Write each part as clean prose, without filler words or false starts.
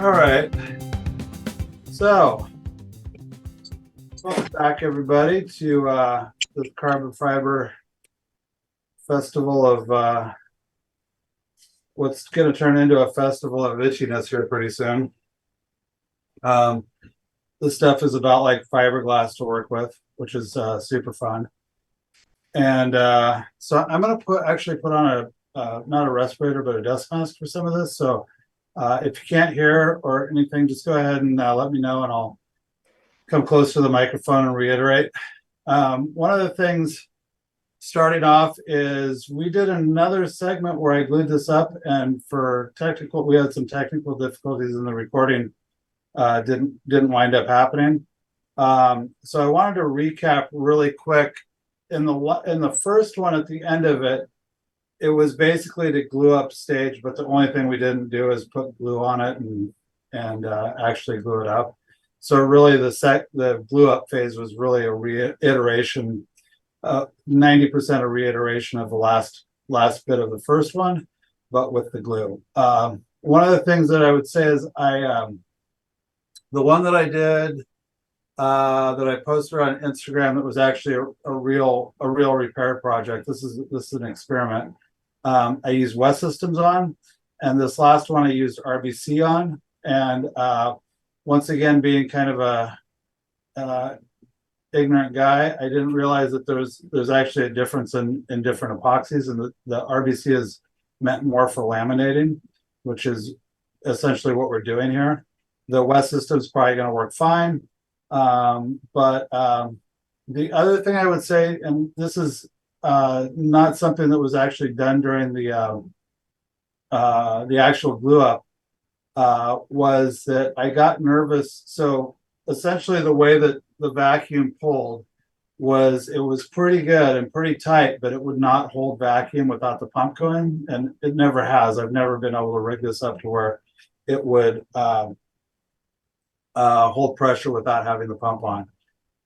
All right. So, welcome back, everybody, to the Carbon Fiber Festival of what's going to turn into a festival of itchiness here pretty soon. This stuff is about like fiberglass to work with, which is super fun. And so I'm going to actually put on a not a respirator, but a dust mask for some of this. So if you can't hear or anything, just go ahead and let me know, and I'll come close to the microphone and reiterate. One of the things starting off is we did another segment where I glued this up, and we had some technical difficulties in the recording. Didn't wind up happening. So I wanted to recap really quick. In the first one, at the end of it, it was basically to glue up stage, but the only thing we didn't do is put glue on it and actually glue it up. So really, the glue up phase was really a reiteration, 90% a reiteration of the last bit of the first one, but with the glue. One of the things that I would say is the one that I did that I posted on Instagram that was actually a real repair project. This is an experiment. I used West Systems on, and this last one I used RBC on, and once again, being kind of a ignorant guy, I didn't realize that there's actually a difference in different epoxies, and the RBC is meant more for laminating, which is essentially what we're doing here. The West System is probably going to work fine, but the other thing I would say, and this is not something that was actually done during the actual glue up, was that I got nervous. So essentially the way that the vacuum pulled was, it was pretty good and pretty tight, but it would not hold vacuum without the pump going, and it never has. I've never been able to rig this up to where it would hold pressure without having the pump on.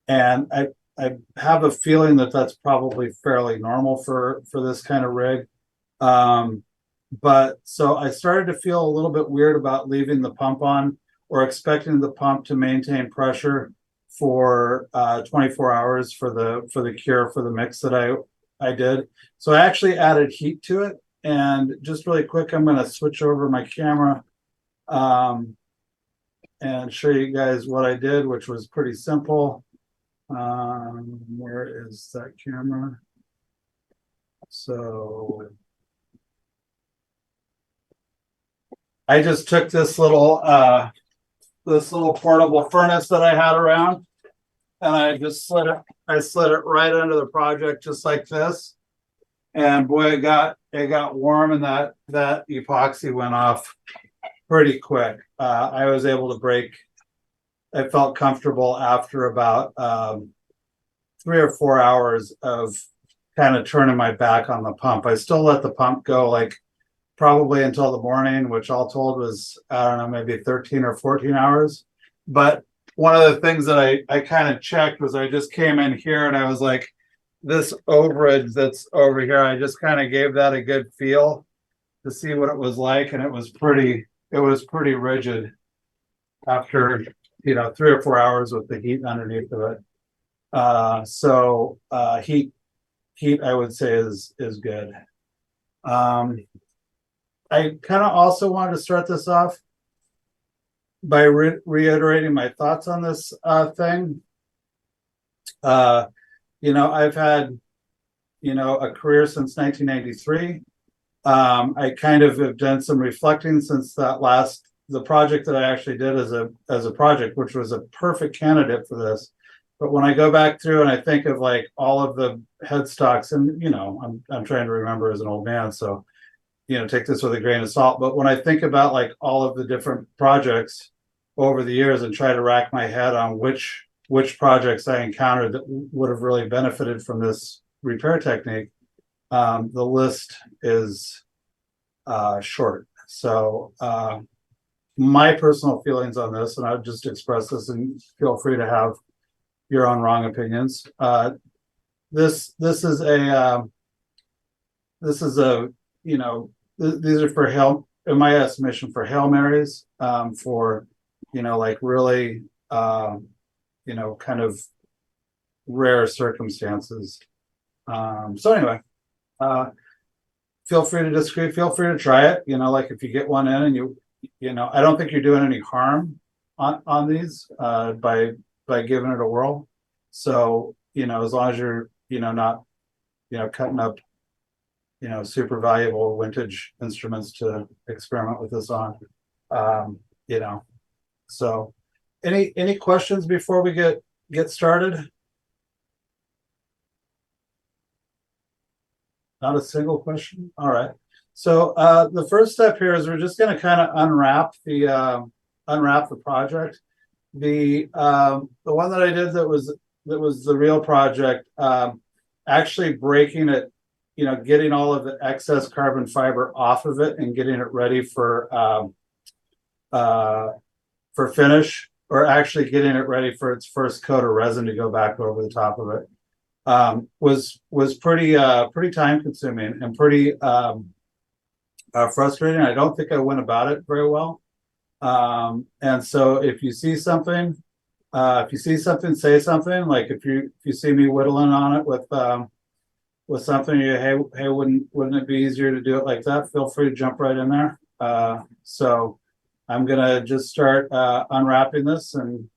And I have a feeling that that's probably fairly normal for this kind of rig. But so I started to feel a little bit weird about leaving the pump on or expecting the pump to maintain pressure for 24 hours for the cure for the mix that I did. So I actually added heat to it. And just really quick, I'm going to switch over my camera and show you guys what I did, which was pretty simple. Where is that camera? So I just took this little portable furnace that I had around, and I just slid it right under the project just like this. And boy, it got warm, and that epoxy went off pretty quick. I was able to break. I felt comfortable after about 3 or 4 hours of kind of turning my back on the pump. I still let the pump go like probably until the morning, which all told was, I don't know, maybe 13 or 14 hours. But one of the things that I kind of checked was, I just came in here and I was like, this overage that's over here, I just kind of gave that a good feel to see what it was like. And it was pretty rigid after 3 or 4 hours with the heat underneath of it. So heat I would say is good. I kind of also wanted to start this off by reiterating my thoughts on this thing. I've had a career since 1993. I kind of have done some reflecting since the project that I actually did as a project, which was a perfect candidate for this. But when I go back through and I think of like all of the headstocks, and I'm trying to remember as an old man, so take this with a grain of salt. But when I think about like all of the different projects over the years and try to rack my head on which projects I encountered that would have really benefited from this repair technique, the list is short. So my personal feelings on this, and I'll just express this, and feel free to have your own wrong opinions. This is a these are for in my estimation, for Hail Marys, for, like really, kind of rare circumstances. So anyway, feel free to disagree, feel free to try it, like if you get one in and I don't think you're doing any harm on these, by giving it a whirl. So, as long as you're, not, cutting up, super valuable vintage instruments to experiment with this on. You know, so any questions before we get started? Not a single question. All right. So the first step here is we're just going to kind of unwrap the project. The one that I did that was the real project, actually breaking it, getting all of the excess carbon fiber off of it and getting it ready for finish, or actually getting it ready for its first coat of resin to go back over the top of it. Was pretty time consuming and pretty frustrating. I don't think I went about it very well. And so if you see something, say something. Like if you see me whittling on it with something, hey, wouldn't it be easier to do it like that? Feel free to jump right in there. So I'm gonna just start unwrapping this, and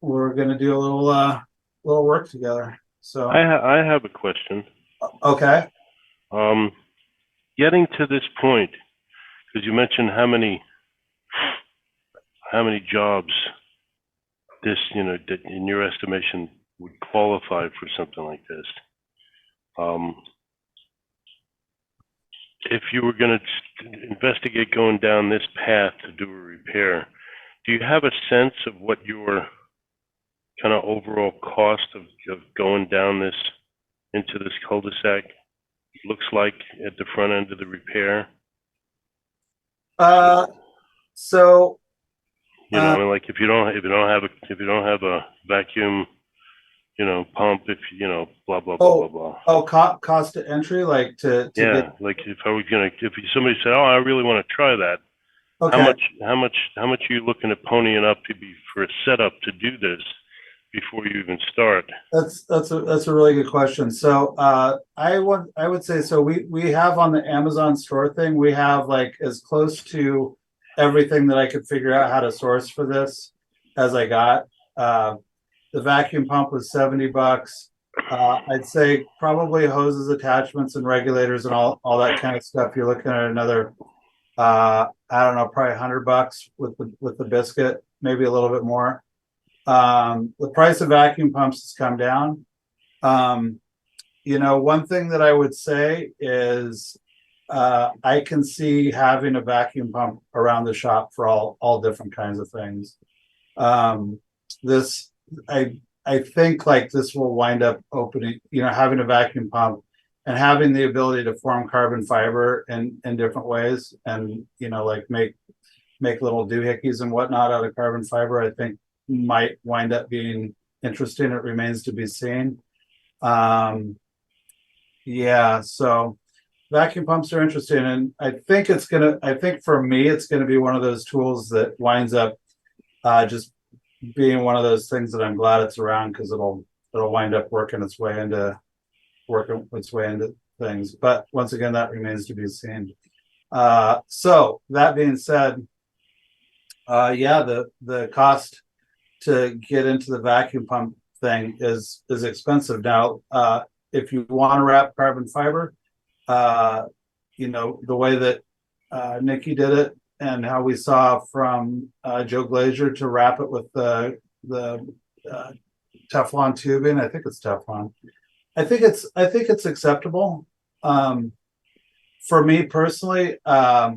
we're gonna do a little work together. So I have a question. Okay. Getting to this point, because you mentioned how many jobs this, that in your estimation would qualify for something like this. If you were going to investigate going down this path to do a repair, do you have a sense of what your kind of overall cost of going down this into this cul-de-sac looks like at the front end of the repair? So I mean, like if you don't have a vacuum, pump, if blah blah blah blah blah. Cost to entry, like to get. Like if somebody said, oh, I really want to try that. Okay. How much are you looking at ponying up for a setup to do this before you even start? That's a really good question. So I would say, so we have on the Amazon store thing, we have like as close to everything that I could figure out how to source for this as I got. The vacuum pump was $70. I'd say probably hoses, attachments, and regulators and all that kind of stuff. You're looking at another I don't know, probably $100 with the biscuit, maybe a little bit more. The price of vacuum pumps has come down. One thing that I would say is I can see having a vacuum pump around the shop for all different kinds of things. I think like this will wind up opening, having a vacuum pump and having the ability to form carbon fiber in different ways, and like make little doohickeys and whatnot out of carbon fiber, I think might wind up being interesting. It remains to be seen. So vacuum pumps are interesting, and I think for me it's gonna be one of those tools that winds up just being one of those things that I'm glad it's around, because it'll wind up working its way into things. But once again, that remains to be seen. So that being said, the cost to get into the vacuum pump thing is expensive. Now, if you want to wrap carbon fiber, the way that Nikki did it, and how we saw from Joe Glazier to wrap it with the Teflon tubing. I think it's Teflon. I think it's acceptable. For me personally, I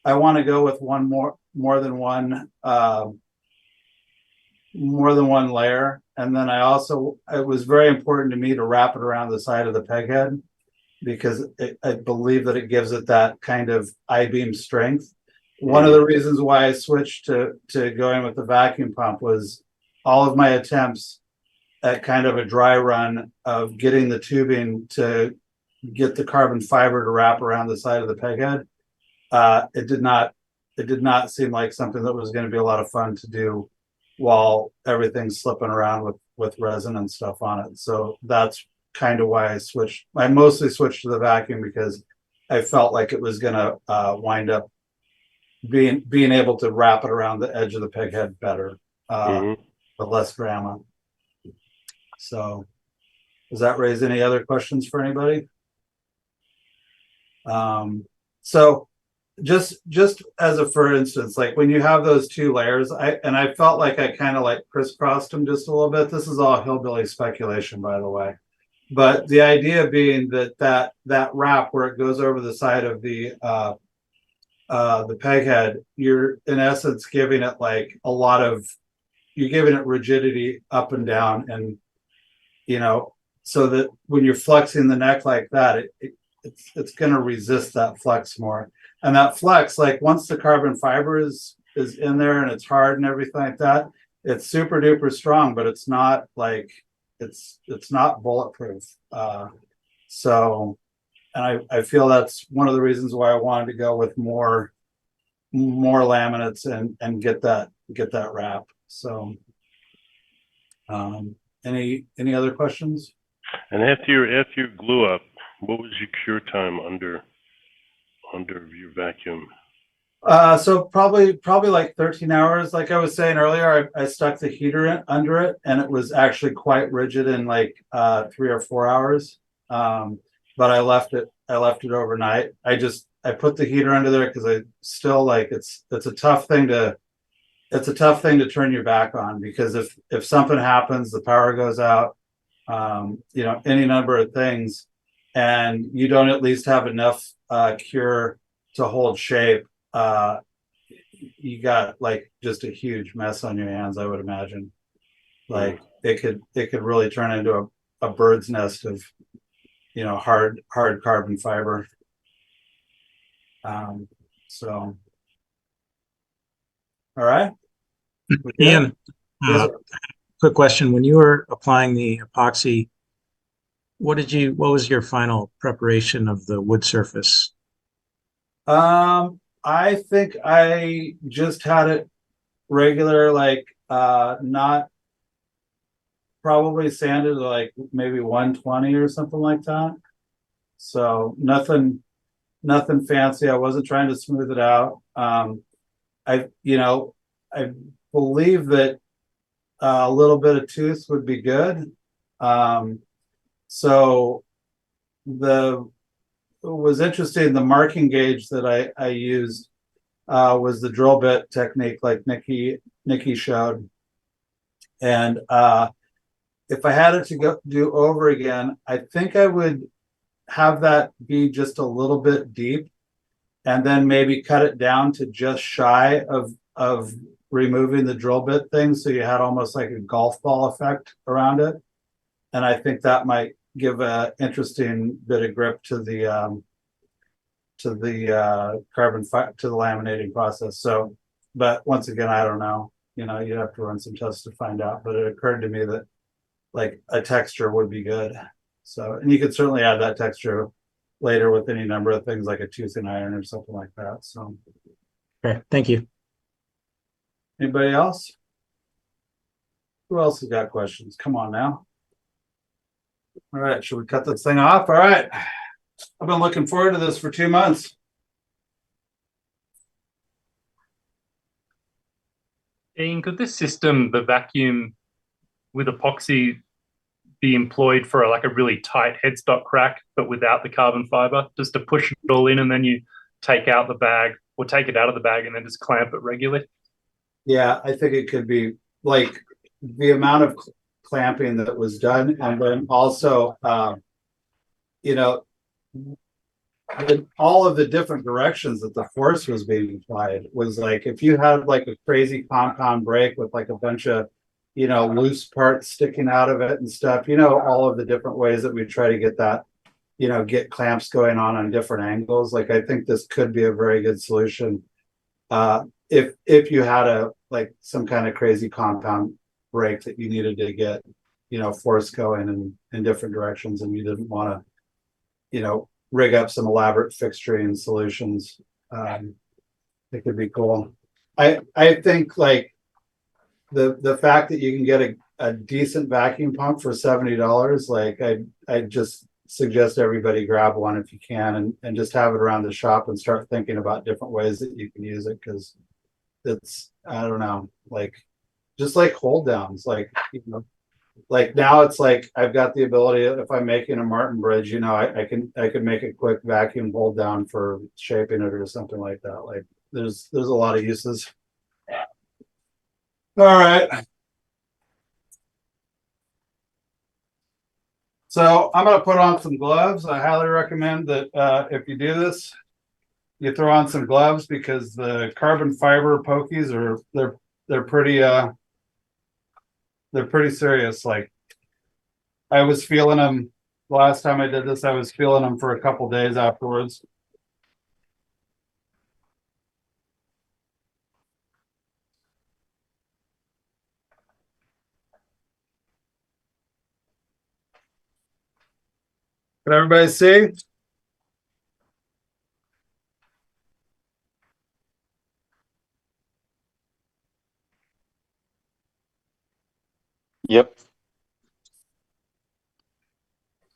want to go with more than one layer, and then it was very important to me to wrap it around the side of the peg head, because I believe that it gives it that kind of I-beam strength. One of the reasons why I switched to going with the vacuum pump was all of my attempts at kind of a dry run of getting the tubing to get the carbon fiber to wrap around the side of the peg head it did not seem like something that was going to be a lot of fun to do while everything's slipping around with resin and stuff on it. So that's kind of why I mostly switched to the vacuum, because I felt like it was going to wind up being able to wrap it around the edge of the peg head better, with less drama. So does that raise any other questions for anybody? So just as a for instance, like when you have those two layers, I felt like I kind of like crisscrossed them just a little bit. This is all hillbilly speculation, by the way. But the idea being that wrap where it goes over the side of the peg head, you're in essence giving it like you're giving it rigidity up and down, and so that when you're flexing the neck like that, it's going to resist that flex more. And that flex, like once the carbon fiber is in there and it's hard and everything like that, it's super duper strong, but it's not like it's not bulletproof. So, and I feel that's one of the reasons why I wanted to go with more laminates and get that wrap. So, any other questions? And after your glue up, what was your cure time under your vacuum? So probably like 13 hours. Like I was saying earlier, I stuck the heater under it, and it was actually quite rigid in like 3 or 4 hours. But I left it overnight. I put the heater under there because I still like it's a tough thing to turn your back on, because if something happens, the power goes out, any number of things, and you don't at least have enough cure to hold shape, you got like just a huge mess on your hands, I would imagine. Like it could really turn into a bird's nest of hard carbon fiber. So all right. Ian, Yes, quick question. When you were applying the epoxy, what was your final preparation of the wood surface? I think I just had it regular, like not probably sanded like maybe 120 or something like that. So nothing fancy. I wasn't trying to smooth it out. I believe that a little bit of tooth would be good. So it was interesting. The marking gauge that I used was the drill bit technique, like Nikki showed. And if I had it to do over again, I think I would have that be just a little bit deep, and then maybe cut it down to just shy of removing the drill bit thing, so you had almost like a golf ball effect around it. And I think that might give a interesting bit of grip to the laminating process. So, but once again, I don't know. You'd have to run some tests to find out. But it occurred to me that like a texture would be good. So, and you could certainly add that texture later with any number of things, like a tooth and iron or something like that. So, Okay, thank you. anybody else? Who else has got questions? Come on now. All right, should we cut this thing off? All right. I've been looking forward to this for 2 months. Ian, could this system, the vacuum with epoxy, be employed for like a really tight headstock crack, but without the carbon fiber, just to push it all in, and then you take out the bag or take it out of the bag and then just clamp it regularly? Yeah, I think it could be like the amount of clamping that was done, and then also, all of the different directions that the force was being applied was like, if you had like a crazy compound brake with like a bunch of loose parts sticking out of it and stuff, all of the different ways that we try to get that, get clamps going on different angles. Like I think this could be a very good solution if you had some kind of crazy compound brake that you needed to get force going in different directions, and you didn't want to rig up some elaborate fixturing solutions. It could be cool. I think like the fact that you can get a decent vacuum pump for $70, like I just suggest everybody grab one if you can and just have it around the shop and start thinking about different ways that you can use it, because it's, I don't know, like just like hold downs, like, you know, like now it's like I've got the ability, if I'm making a Martin bridge, you know, I could make a quick vacuum hold down for shaping it or something like that. Like there's a lot of uses. All right. So I'm gonna put on some gloves. I highly recommend that if you do this, you throw on some gloves, because the carbon fiber pokies are they're pretty serious. Like I was feeling them the last time I did this. I was feeling them for a couple days afterwards. Can everybody see? Yep.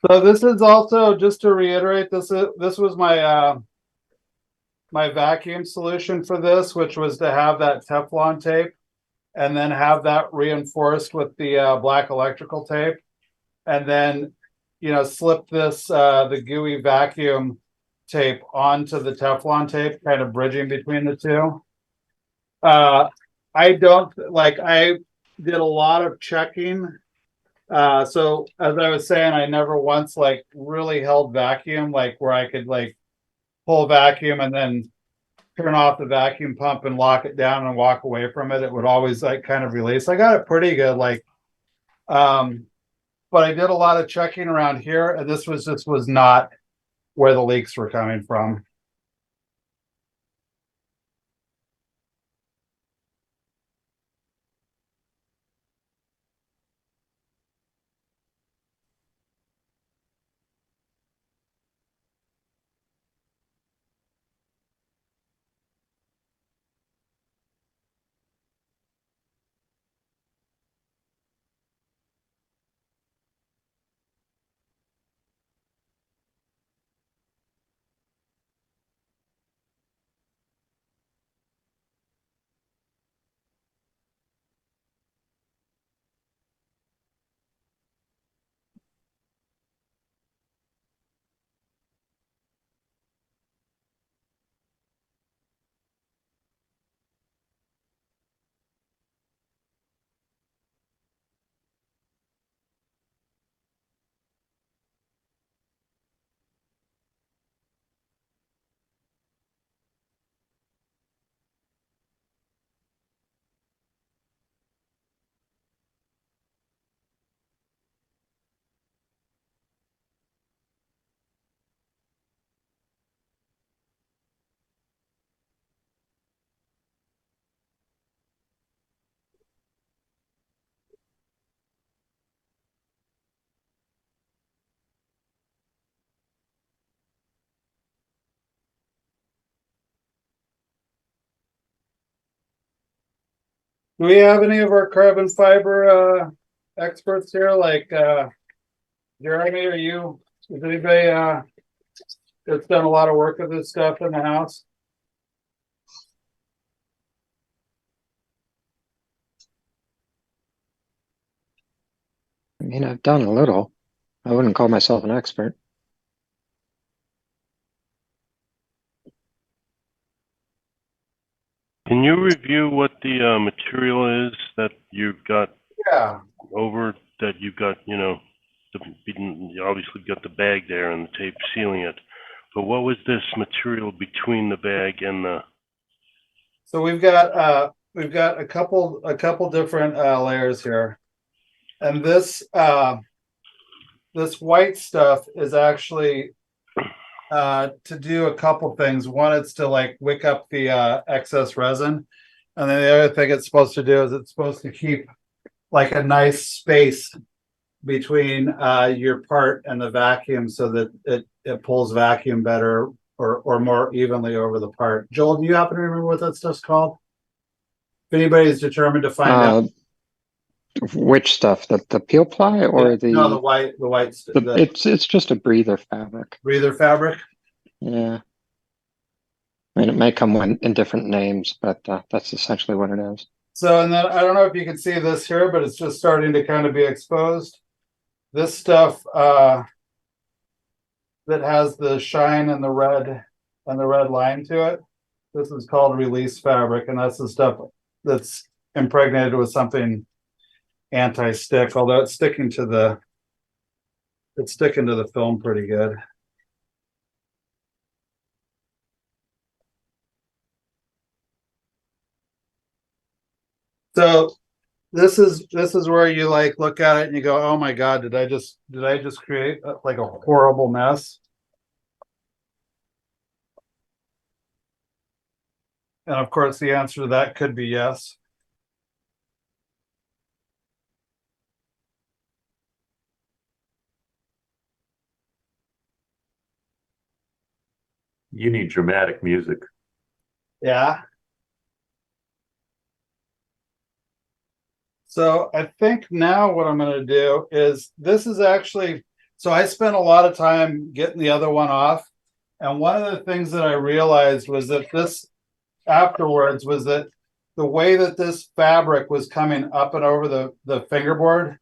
So this is also, just to reiterate, this was my my vacuum solution for this, which was to have that Teflon tape and then have that reinforced with the black electrical tape, and then, you know, slip this the gooey vacuum tape onto the Teflon tape, kind of bridging between the two. I don't like, I did a lot of checking. So as I was saying, I never once like really held vacuum, like where I could like pull vacuum and then turn off the vacuum pump and lock it down and walk away from it. It would always like kind of release. I got it pretty good, like, but I did a lot of checking around here, and this was not where the leaks were coming from. Do we have any of our carbon fiber experts here? Like Jeremy, is anybody that's done a lot of work with this stuff in the house? I mean, I've done a little. I wouldn't call myself an expert. Can you review what the material is that you've got Yeah. over, that you've got, you know, you obviously got the bag there and the tape sealing it, but what was this material between the bag and the, So we've got a couple different layers here. And this white stuff is actually to do a couple things. One, it's to like wick up the excess resin. And then the other thing it's supposed to do is it's supposed to keep like a nice space between your part and the vacuum, so that it pulls vacuum better or more evenly over the part. Joel, do you happen to remember what that stuff's called? If anybody's determined to find out, Which stuff? The peel ply or yeah, no, the white, it's just a breather fabric. breather fabric. Yeah. I mean, it may come in different names, but that's essentially what it is. So, and then I don't know if you can see this here, but it's just starting to kind of be exposed. This stuff that has the shine and the red line to it. This is called release fabric, and that's the stuff that's impregnated with something anti-stick, although it's sticking to the film pretty good. So this is where you like look at it and you go, oh my God, did I just create like a horrible mess? And of course the answer to that could be yes. You need dramatic music. Yeah. So I think now what I'm going to do is this is actually, so I spent a lot of time getting the other one off. And one of the things that I realized was that this afterwards was that the way that this fabric was coming up and over the fingerboard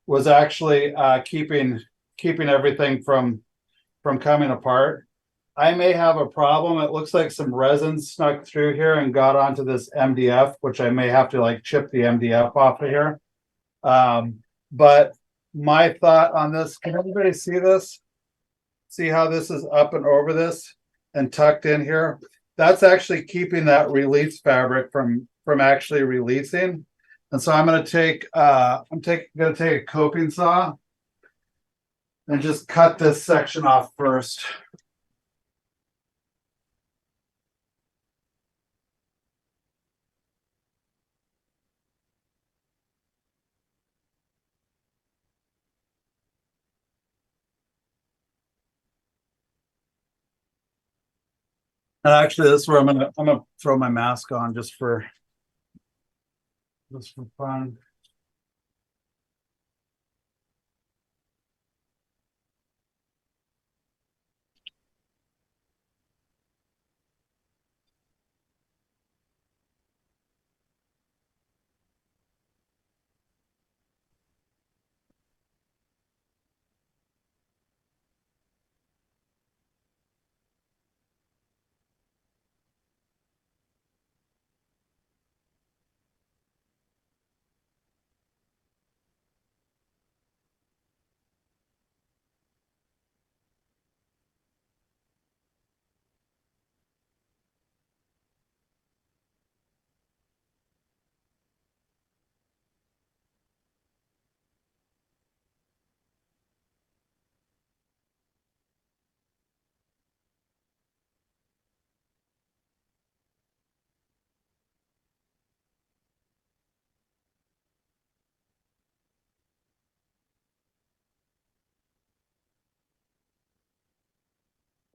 was actually keeping everything from coming apart. I may have a problem. It looks like some resin snuck through here and got onto this MDF, which I may have to like chip the MDF off of here. But my thought on this, can everybody see this? See how this is up and over this and tucked in here? That's actually keeping that release fabric from actually releasing. And so I'm going to take going to take a coping saw and just cut this section off first. And actually, this is where I'm gonna throw my mask on just for fun.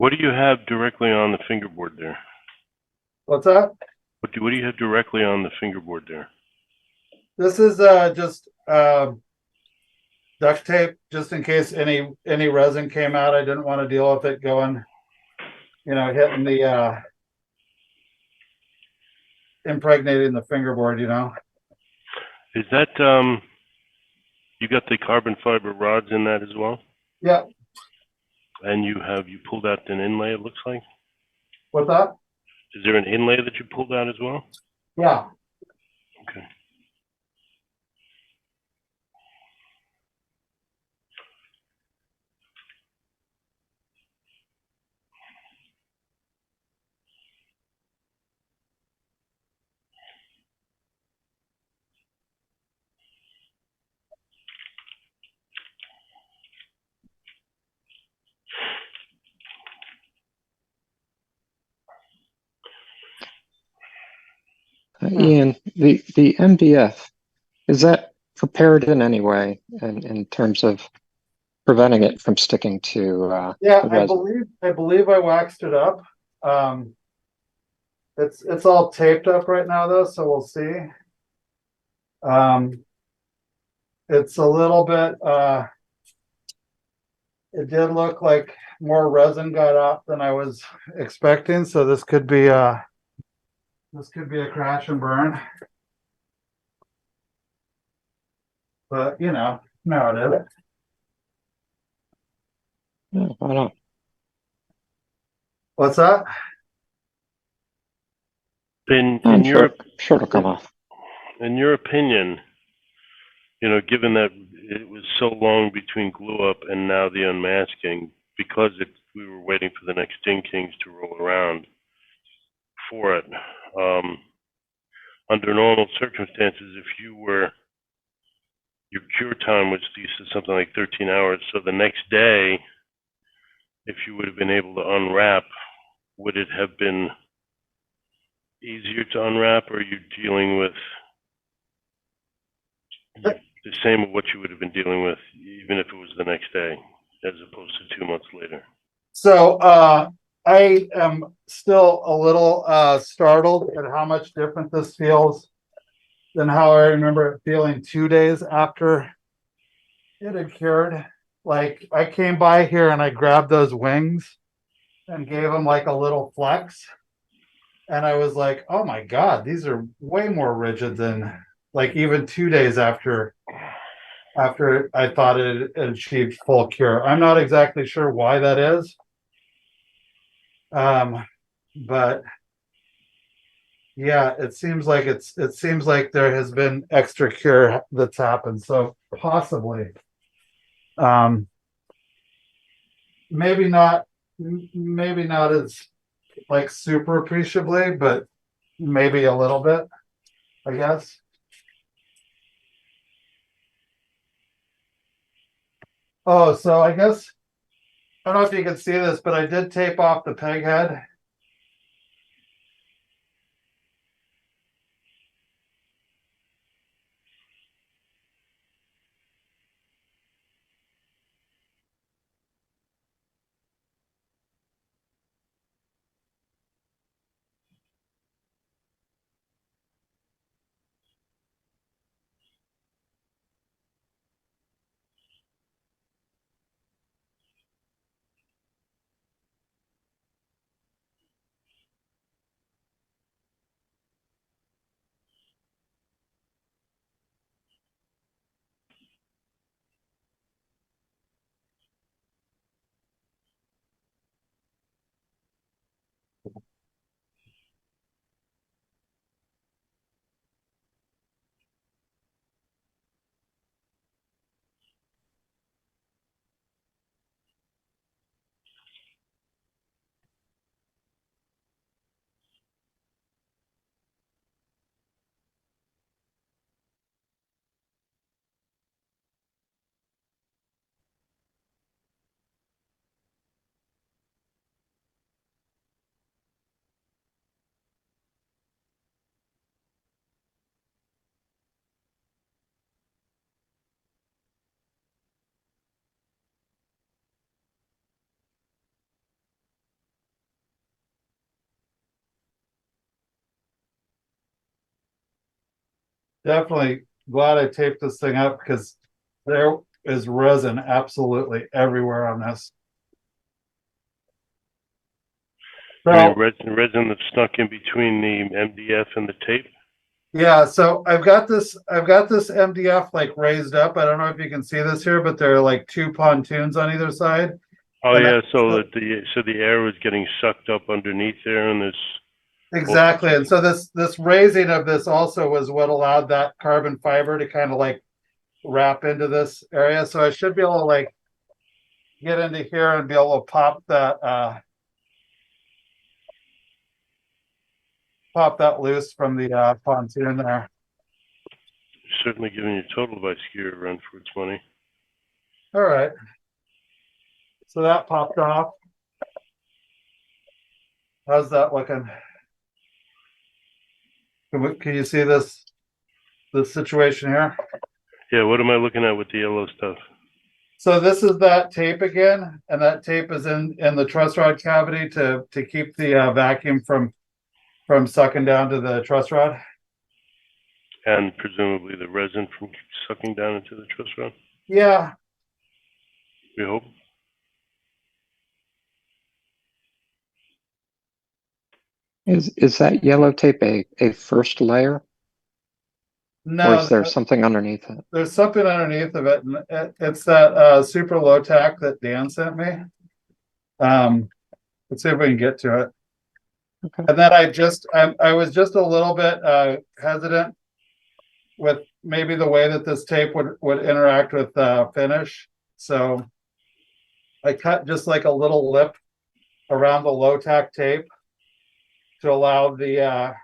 What do you have directly on the fingerboard there? What's that? What do you have directly on the fingerboard there? This is just duct tape, just in case any resin came out. I didn't want to deal with it going, hitting the impregnating the fingerboard. Is that you got the carbon fiber rods in that as well? Yeah. And you pulled out an inlay, it looks like? What's that? Is there an inlay that you pulled out as well? Yeah. Okay. Ian, the MDF, is that prepared in any way in terms of preventing it from sticking to Yeah, the I resin. believe I waxed it up. It's all taped up right now though, so we'll see. It's a little bit, it did look like more resin got off than I was expecting, so this could be a crash and burn. But you know how it is. Yeah, why not? What's that? In I'm your sure it'll come off. in your opinion, you know, given that it was so long between glue up and now the unmasking, because we were waiting for the next Ding Kings to roll around for it. Under normal circumstances, if your cure time was something like 13 hours, so the next day, if you would have been able to unwrap, would it have been easier to unwrap, or are you dealing with the same of what you would have been dealing with even if it was the next day, as opposed to 2 months later? So I am still a little startled at how much different this feels than how I remember it feeling 2 days after it had cured. Like I came by here and I grabbed those wings and gave them like a little flex. And I was like, oh my God, these are way more rigid than like even 2 days after I thought it had achieved full cure. I'm not exactly sure why that is. But yeah, it seems like there has been extra cure that's happened. So possibly, maybe not, maybe not as like super appreciably, but maybe a little bit, I guess. Oh, so I guess I don't know if you can see this, but I did tape off the peg head. Definitely glad I taped this thing up because there is resin absolutely everywhere on this. You mean So resin that's stuck in between the MDF and the tape? yeah, so I've got this MDF like raised up. I don't know if you can see this here, but there are like two pontoons on either side. Oh And yeah, so the air was getting sucked up underneath there, and there's exactly. And so this raising of this also was what allowed that carbon fiber to kind of like wrap into this area. So I should be able to like get into here and be able to pop that loose from the pontoon there. certainly giving your total by skier a run for its money. All right. So that popped off. How's that looking? Can you see this situation here? Yeah, what am I looking at with the yellow stuff? So this is that tape again, and that tape is in the truss rod cavity to keep the vacuum from sucking down to the truss rod. And presumably the resin from sucking down into the truss rod, Yeah, we hope. Is that yellow tape a first layer, or no, is there something underneath it? there's something underneath of it, and it's that super low tack that Dan sent me. Let's see if we can get to it. Okay. And then I was just a little bit hesitant with maybe the way that this tape would interact with finish. So I cut just like a little lip around the low tack tape to allow the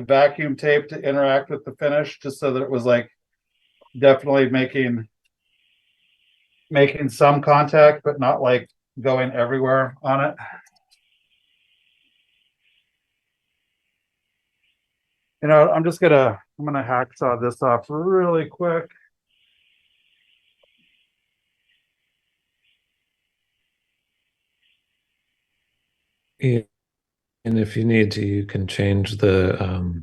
vacuum tape to interact with the finish, just so that it was like definitely making some contact, but not like going everywhere on it. You know, I'm gonna hacksaw this off really quick. Yeah, and if you need to, you can change the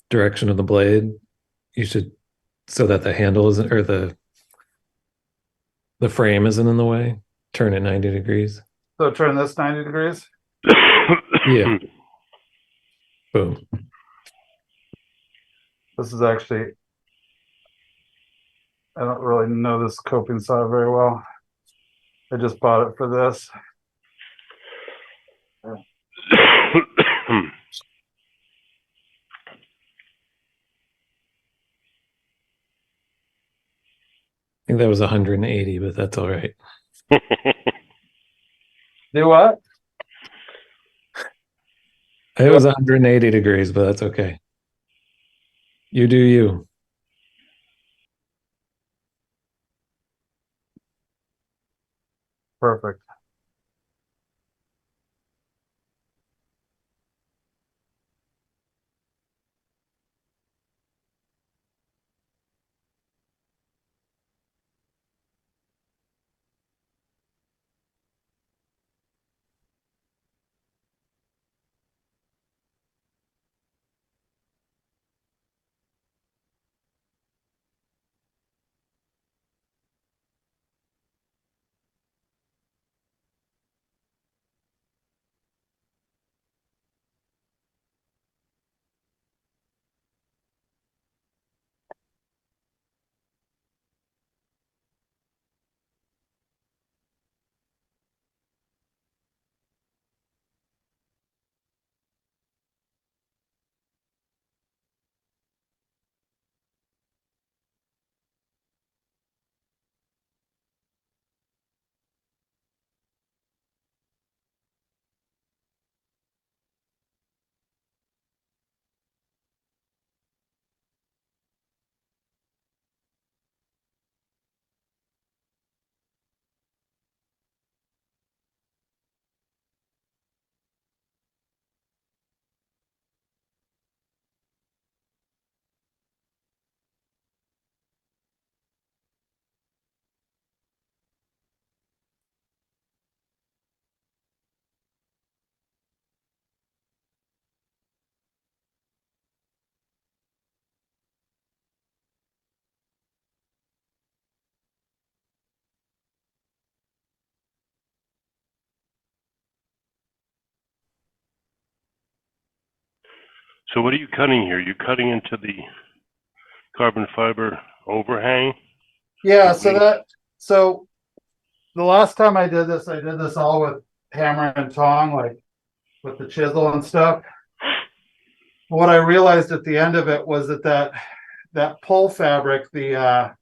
direction of the blade. You should, so that the handle isn't, or the frame isn't in the way. Turn it 90 degrees. So turn this 90 degrees. Yeah. Boom. This is actually, I don't really know this coping saw very well. I just bought it for this. I think that was 180, but that's all right. Do what? It was 180 degrees, but that's okay. You do you. Perfect. So what are you cutting here? You're cutting into the carbon fiber overhang? Yeah, so the last time I did this all with hammer and tong, like with the chisel and stuff. What I realized at the end of it was that pull fabric, the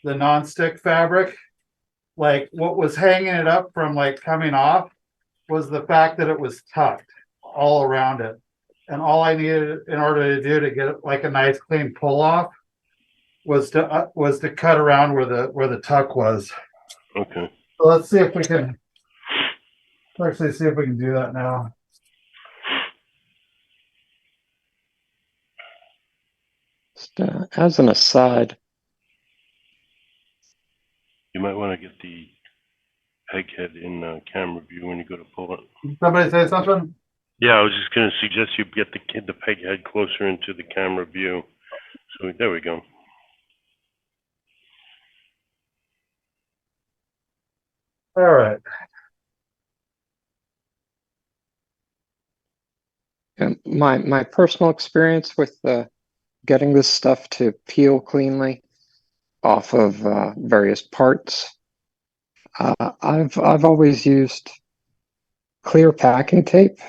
non-stick fabric, like what was hanging it up from like coming off was the fact that it was tucked all around it. And all I needed in order to do to get like a nice clean pull off was to cut around where the tuck was. Okay. So let's see if we can actually see if we can do that now. Just, as an aside, You might want to get the peg head in camera view when you go to pull it. Somebody say something? Yeah, I was just going to suggest you get the peg head closer into the camera view. So there we go. All right. And my personal experience with getting this stuff to peel cleanly off of various parts, I've always used clear packing tape,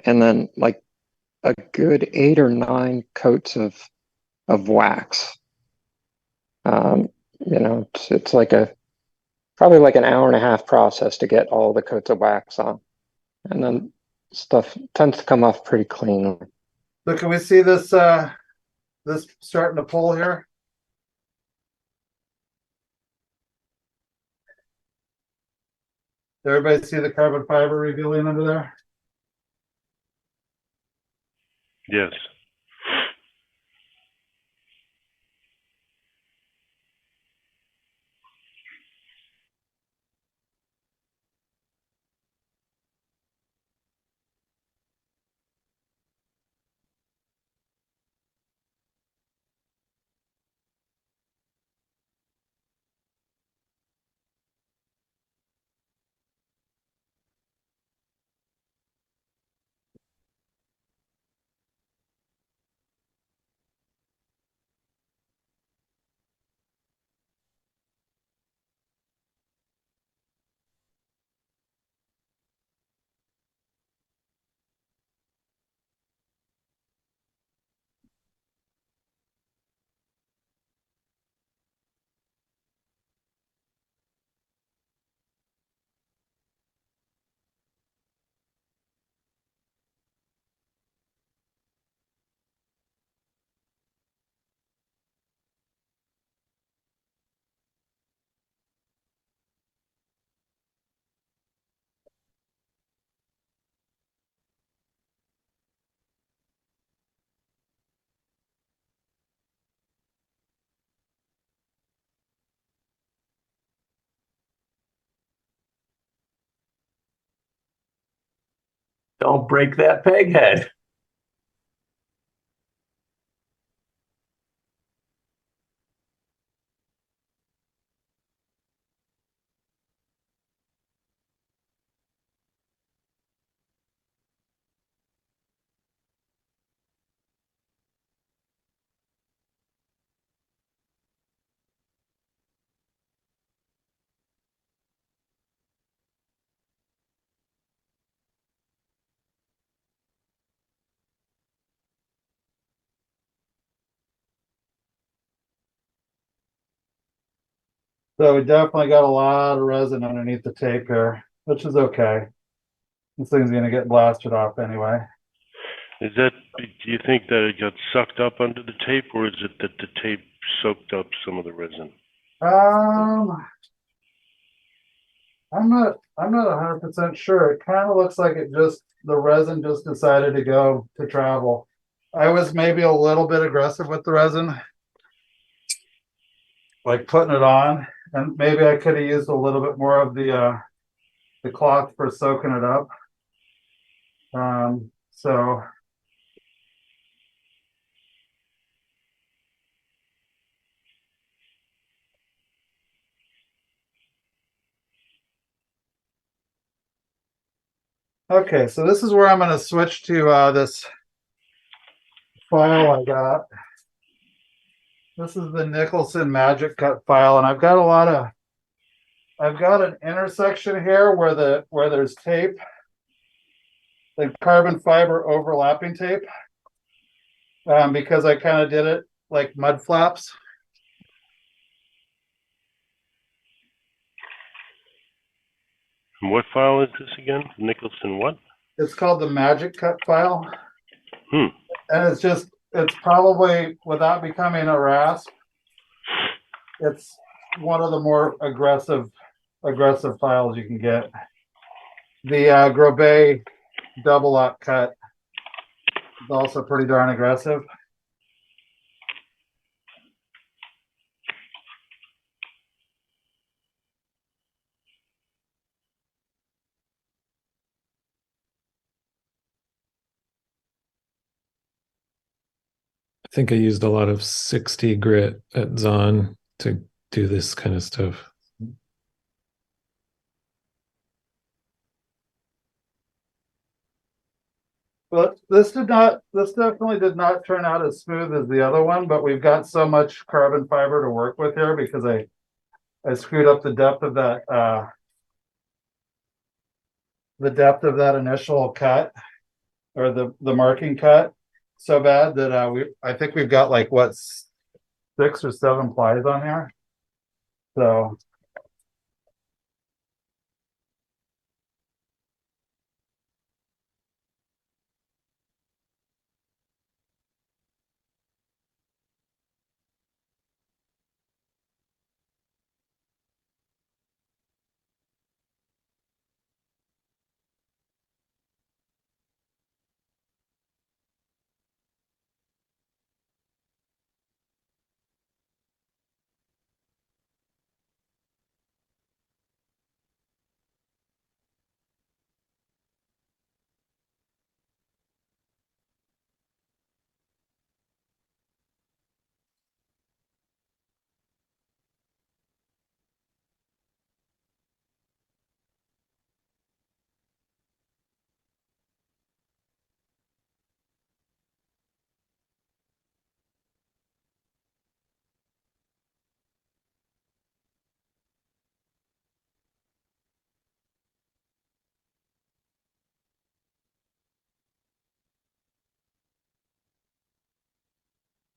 and then like a good 8 or 9 coats of wax. You know, it's like probably like an hour and a half process to get all the coats of wax on, and then stuff tends to come off pretty cleanly. So can we see this this starting to pull here? Did everybody see the carbon fiber revealing under there? Yes. Don't break that peg head. So we definitely got a lot of resin underneath the tape here, which is okay. This thing's gonna get blasted off anyway. Do you think that it got sucked up under the tape, or is it that the tape soaked up some of the resin? I'm not 100% sure. It kind of looks like the resin just decided to go to travel. I was maybe a little bit aggressive with the resin, like putting it on, and maybe I could have used a little bit more of the cloth for soaking it up. So okay, so this is where I'm going to switch to this file I got. This is the Nicholson Magic Cut file, and I've got an intersection here where there's tape, like carbon fiber overlapping tape, because I kind of did it like mud flaps. And what file is this again? Nicholson what? It's called the Magic Cut file. Hmm. And it's probably, without becoming a rasp, it's one of the more aggressive files you can get. The Grobet double lock cut is also pretty darn aggressive. think I used a lot of 60 grit at Zon to do this kind of stuff. But this definitely did not turn out as smooth as the other one, but we've got so much carbon fiber to work with here because I screwed up the depth of that initial cut or the marking cut so bad that I think we've got like what 6 or 7 plies on here. So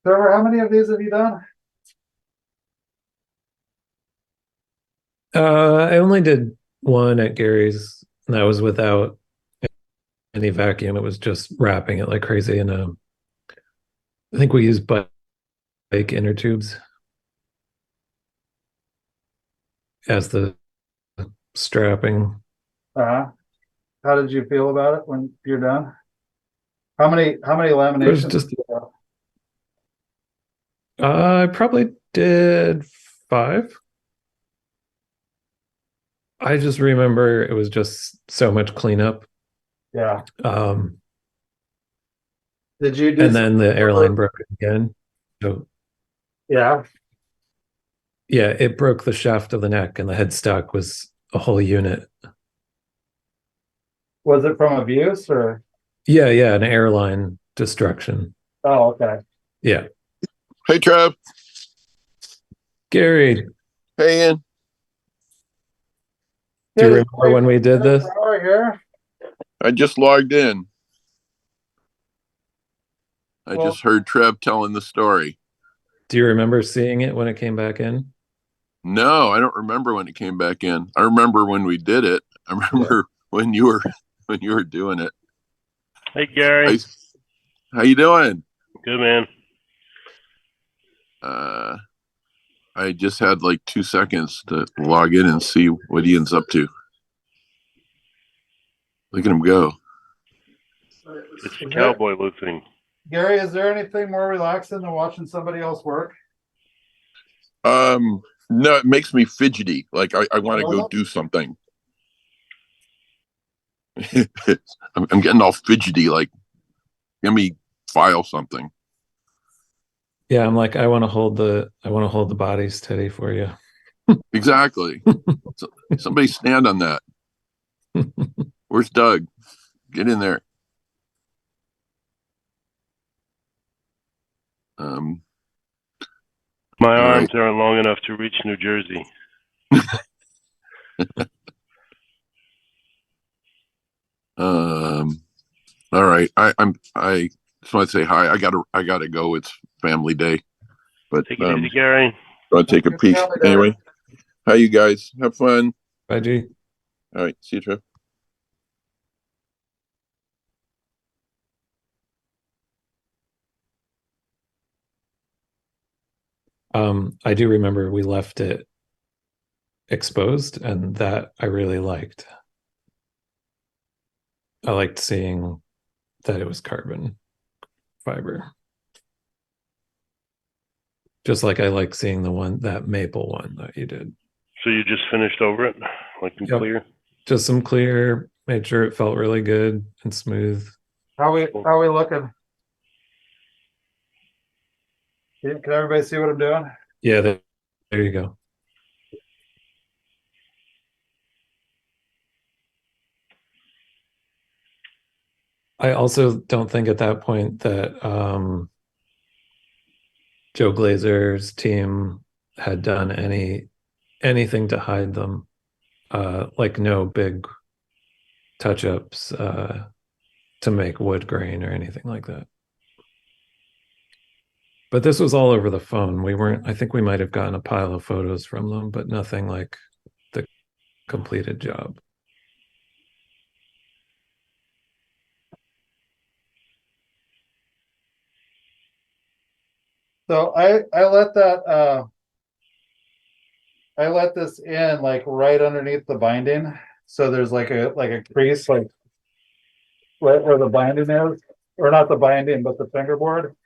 Trevor, how many of these have you done? I only did one at Gary's, and that was without any vacuum. It was just wrapping it like crazy. And I think we used bike inner tubes as the strapping. How did you feel about it when you're done? How many It was laminations? just, I probably did 5. I just remember it was just so much cleanup. Yeah. Um, Did you do and then the airline broke again. So Yeah. yeah, it broke the shaft of the neck, and the headstock was a whole unit. Was it from abuse or? Yeah, an airline destruction. Oh, okay. Yeah. Hey, Trev. Gary, Hey, Ian. do you remember when we did this? Here. I just logged in. I Well- just heard Trev telling the story. Do you remember seeing it when it came back in? No, I don't remember when it came back in. I remember when we did it. I remember when you were doing it. Hey, Gary. How you doing? Good, man. I just had like 2 seconds to log in and see what Ian's up to. Look at him go. It's the cowboy looking. Gary, is there anything more relaxing than watching somebody else work? No, it makes me fidgety. Like I want to go do something. I'm getting all fidgety. Like, let me file something. Yeah, I'm like, I want to hold the body steady for you. Exactly. Somebody stand on that. Where's Doug? Get in there. My All arms right. aren't long enough to reach New Jersey. All right. I just want to say hi. I gotta go. It's family day. But Take it easy, Gary. I'll take a peek. Anyway, how you guys? Have fun. Bye, G. All right. See you, Trev. I do remember we left it exposed, and that I really liked. I liked seeing that it was carbon fiber. Just like I like seeing that maple one that you did. So you just finished over it, like in Yep. clear? Just some clear, made sure it felt really good and smooth. How we looking? Can everybody see what I'm doing? Yeah, there you go. I also don't think at that point that Joe Glazer's team had done anything to hide them. Like no big touch-ups to make wood grain or anything like that. But this was all over the phone. I think we might have gotten a pile of photos from them, but nothing like the completed job. So I let this in like right underneath the binding. So there's like a crease like right where the binding is, or not the binding, but the fingerboard.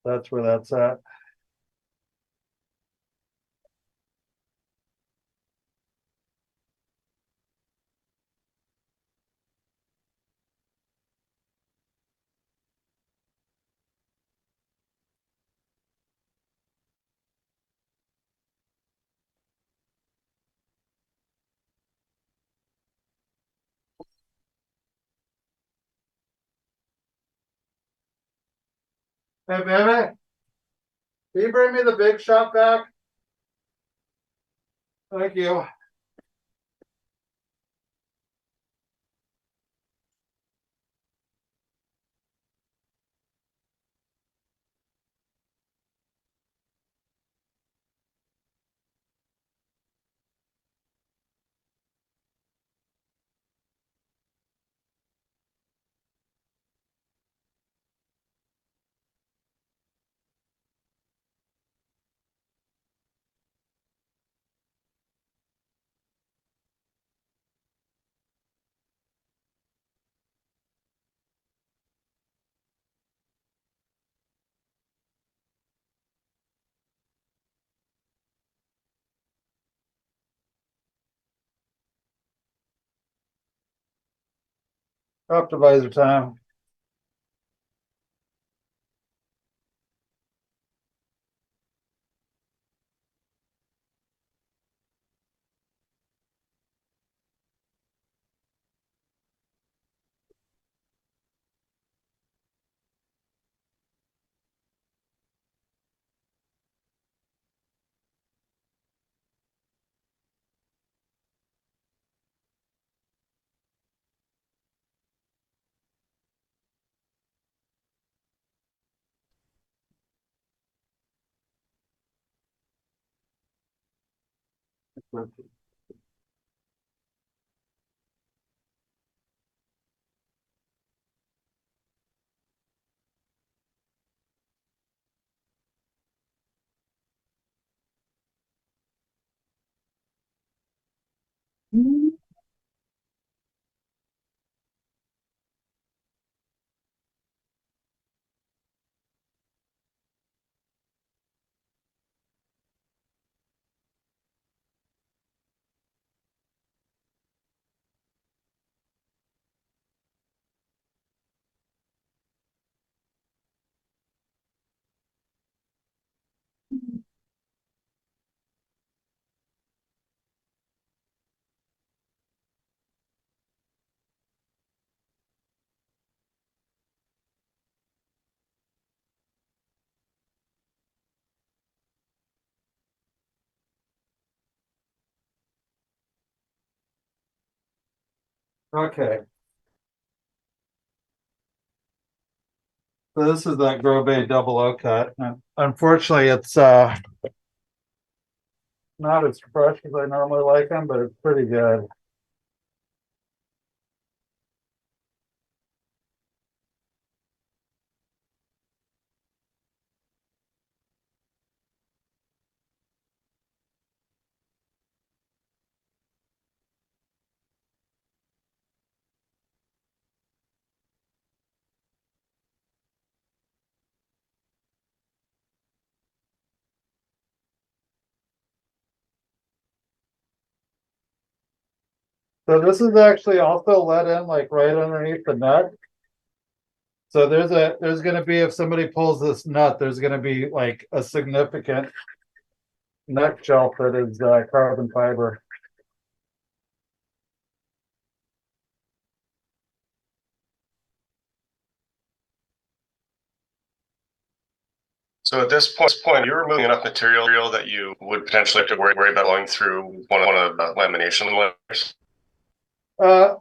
That's where that's at. Hey, baby, can you bring me the big shot back? Thank you. Optimizer time. Okay. So this is that Grow Bay double O cut. And unfortunately, it's not as fresh as I normally like them, but it's pretty good. So this is actually also let in like right underneath the nut. So there's gonna be, if somebody pulls this nut, there's gonna be like a significant nut shelf that is carbon fiber. So at this point, you're removing enough material that you would potentially have to worry about going through one of the lamination layers. Like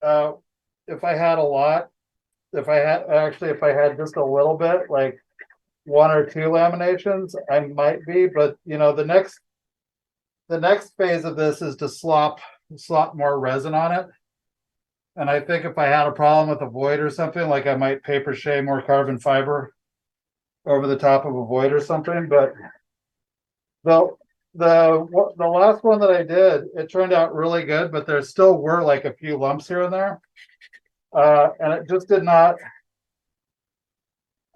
uh, if I had a lot, if I had just a little bit, like one or two laminations, I might be, but the next phase of this is to slop more resin on it. And I think if I had a problem with a void or something, like I might paper shade more carbon fiber over the top of a void or something. But the the last one that I did, it turned out really good, but there still were like a few lumps here and there. And it just did not.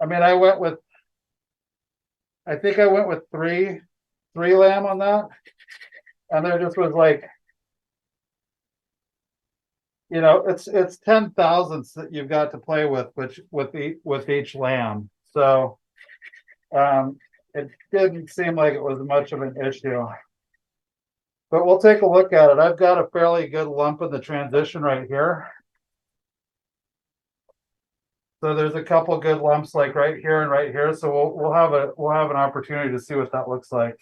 I mean, I think I went with three lamb on that, and there just was like, it's 10 thousandths that you've got to play with, which with each lamb. So it didn't seem like it was much of an issue. But we'll take a look at it. I've got a fairly good lump in the transition right here. So there's a couple good lumps like right here and right here. So we'll have an opportunity to see what that looks like.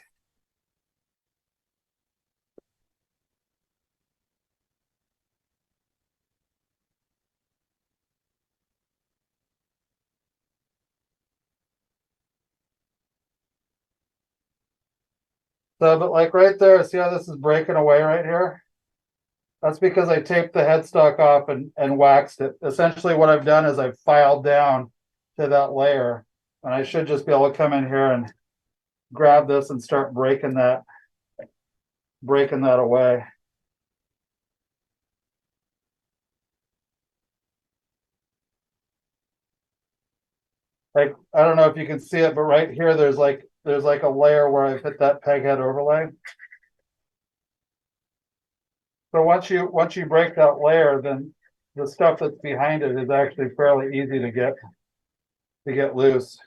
So, but like right there, see how this is breaking away right here? That's because I taped the headstock off and waxed it. Essentially what I've done is I've filed down to that layer, and I should just be able to come in here and grab this and start breaking that away. Like, I don't know if you can see it, but right here, there's like a layer where I've hit that peg head overlay. So once you break that layer, then the stuff that's behind it is actually fairly easy to get loose.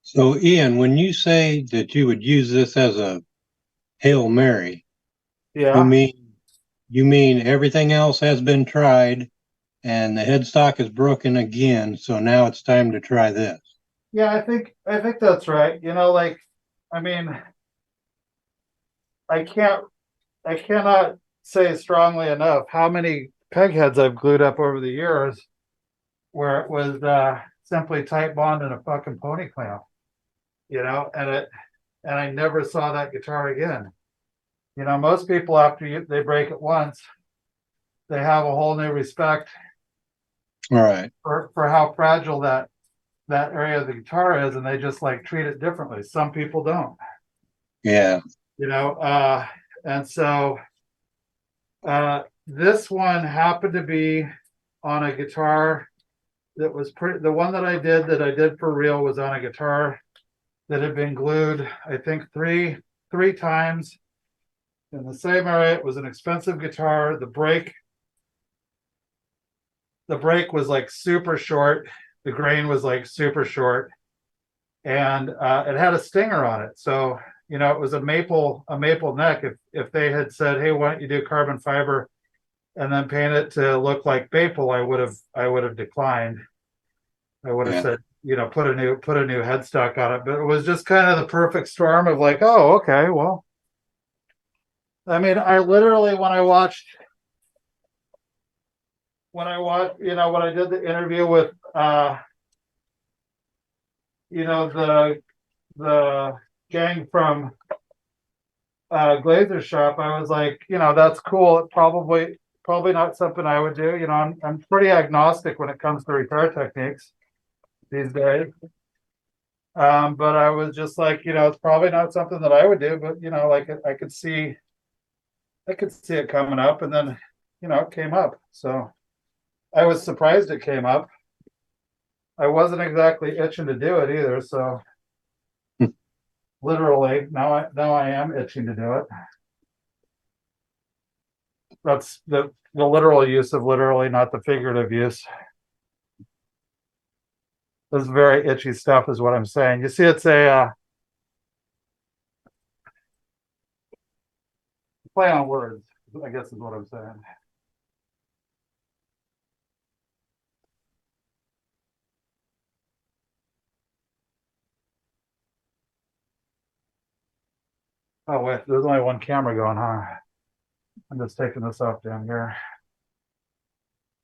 So Ian, when you say that you would use this as a Hail Mary, you Yeah. mean everything else has been tried and the headstock is broken again, so now it's time to try this. Yeah, I think that's right. You know, like, I mean, I can't I cannot say strongly enough how many peg heads I've glued up over the years where it was simply tight bond and a fucking pony clamp, you know, and I never saw that guitar again. You know, most people they break it once, they have a whole new respect All right. for how fragile that area of the guitar is, and they just like treat it differently. Some people don't, Yeah. you know, and so this one happened to be on a guitar that was the one that I did for real was on a guitar that had been glued, I think three times in the same area. It was an expensive guitar. The break was like super short. The grain was like super short, and it had a stinger on it. So you know, it was a maple neck. If they had said, "Hey, why don't you do carbon fiber and then paint it to look like maple," I would have declined. I would have Yeah. said, you know, put a new headstock on it. But it was just kind of the perfect storm of like, oh, okay, well, I mean, I literally you know, when I did the interview with you know, the gang from Glazer shop, I was like, you know, that's cool. It probably not something I would do. You know, I'm pretty agnostic when it comes to repair techniques these days. But I was just like, you know, it's probably not something that I would do, but you know, like I could see it coming up, and then you know, it came up. So I was surprised it came up. I wasn't exactly itching to do it either, so literally now I am itching to do it. That's the literal use of literally, not the figurative use. This is very itchy stuff, is what I'm saying. You see, it's a play on words, I guess is what I'm saying. Oh wait, there's only one camera going, huh? I'm just taking this off down here.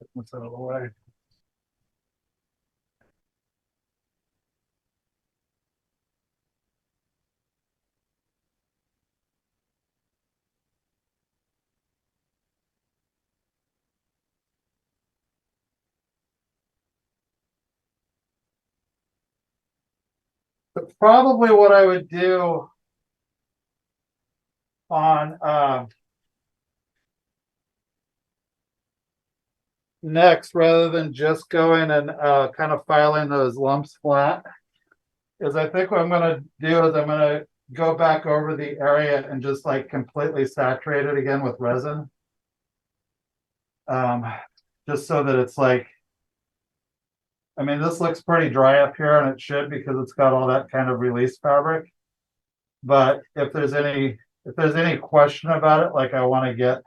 Get this out of the way. But probably what I would do on next, rather than just going and kind of filing those lumps flat, is I think what I'm going to do is I'm going to go back over the area and just like completely saturate it again with resin. Um, just so that it's like, I mean, this looks pretty dry up here, and it should, because it's got all that kind of release fabric. But if there's any question about it, like I want to get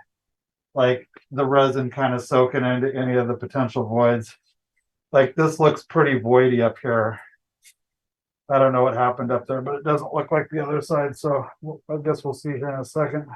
like the resin kind of soaking into any of the potential voids. Like this looks pretty voidy up here. I don't know what happened up there, but it doesn't look like the other side. So I guess we'll see here in a second.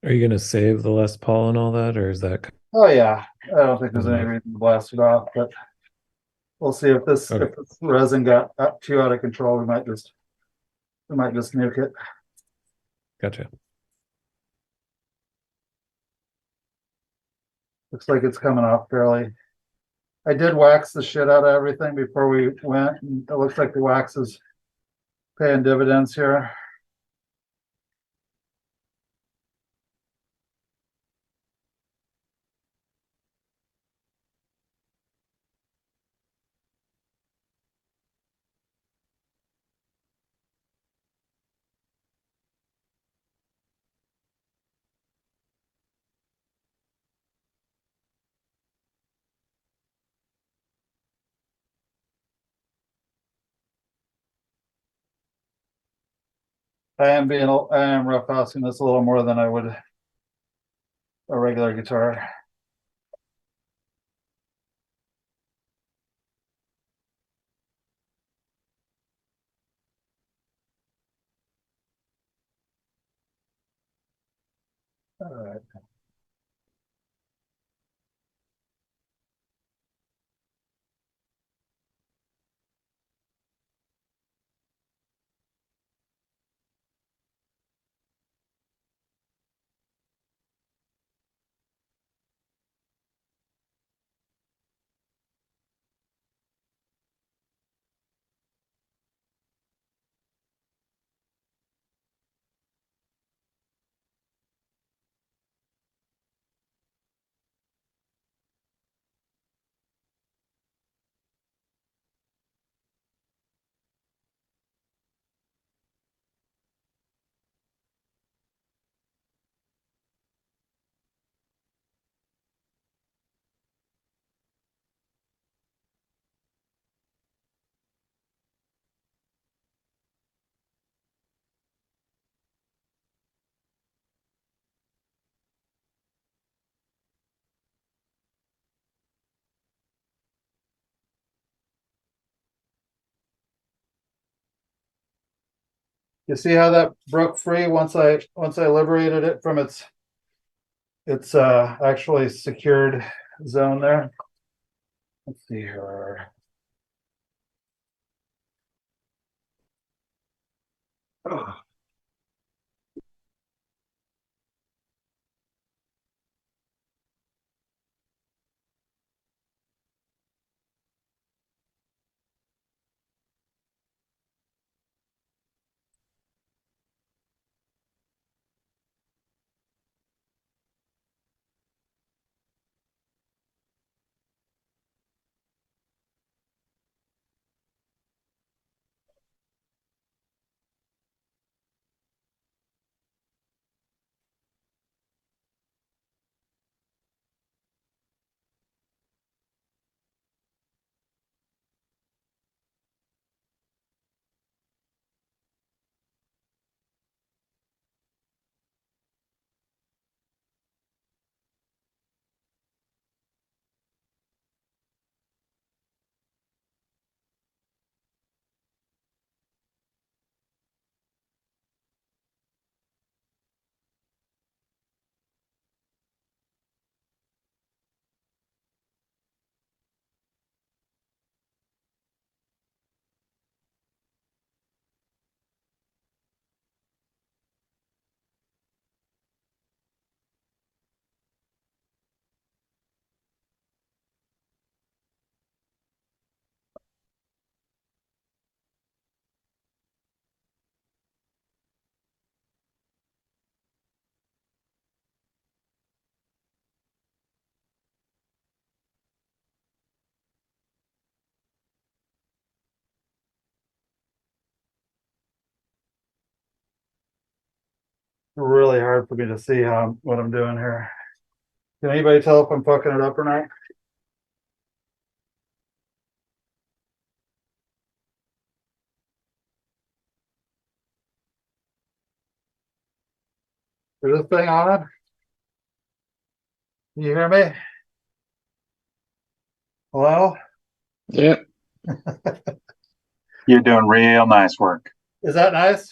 Are you gonna save the Les Paul and all that, or is that Oh yeah, I don't think there's any Mhm. reason to blast it off, but we'll see if this Okay. if this resin got too out of control. We might just nuke it. gotcha? Looks like it's coming off fairly. I did wax the shit out of everything before we went, and it looks like the wax is paying dividends here. I am roughhousing this a little more than I would a regular guitar. All right. You see how that broke free once I liberated it from its actually secured zone there. Let's see here. Oh. Really hard for me to see what I'm doing here. Can anybody tell if I'm fucking it up or not? Is this thing on? Can you hear me? Hello? Yeah. You're doing real nice work. Is that nice?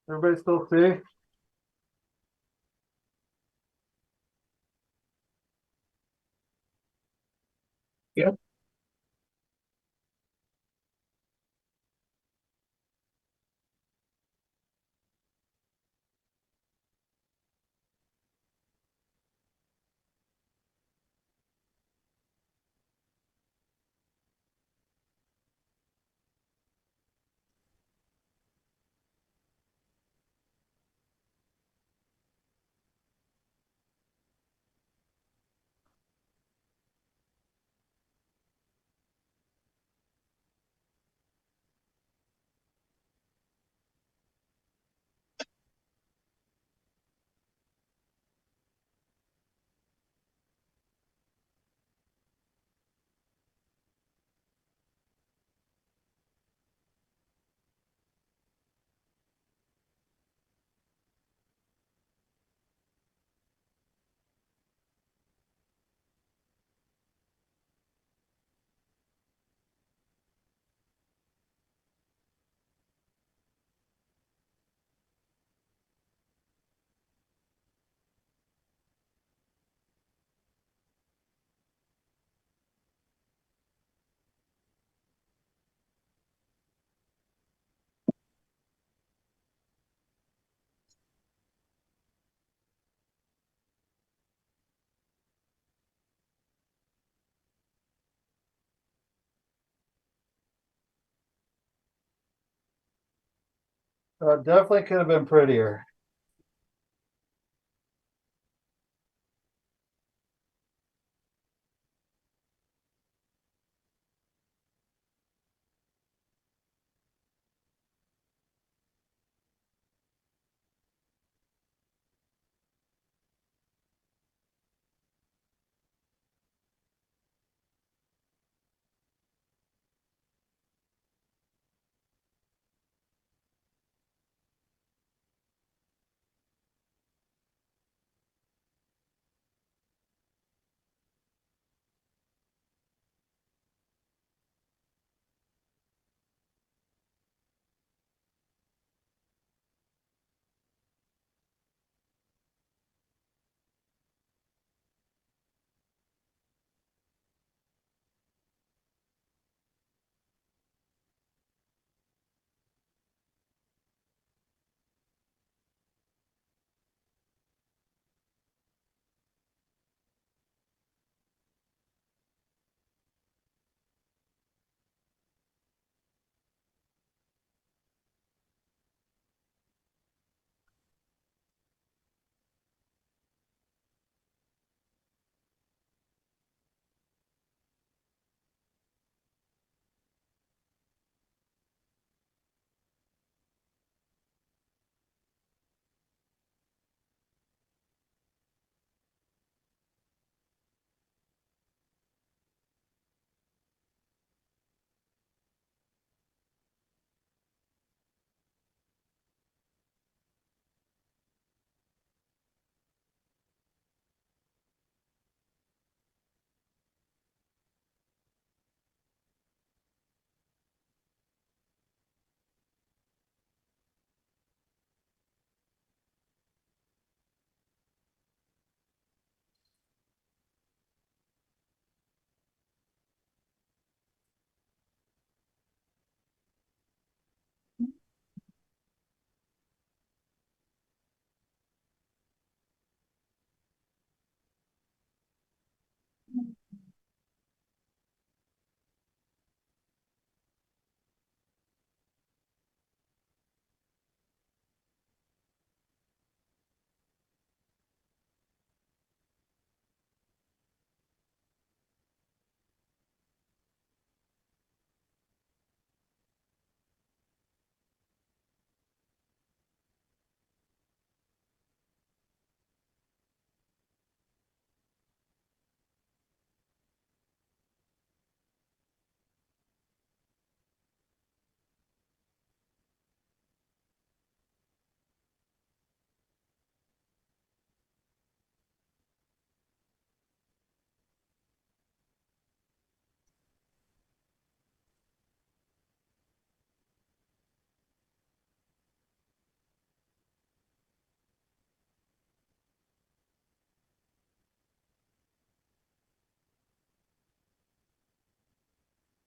Everybody still see? Yep. Definitely could have been prettier.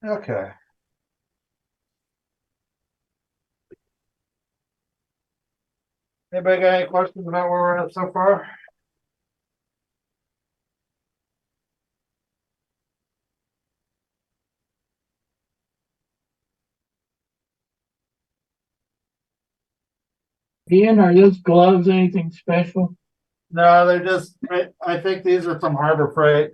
Okay. Anybody got any questions about where we're at so far? Ian, are those gloves anything special? No, they're just, I think these are from Harbor Freight.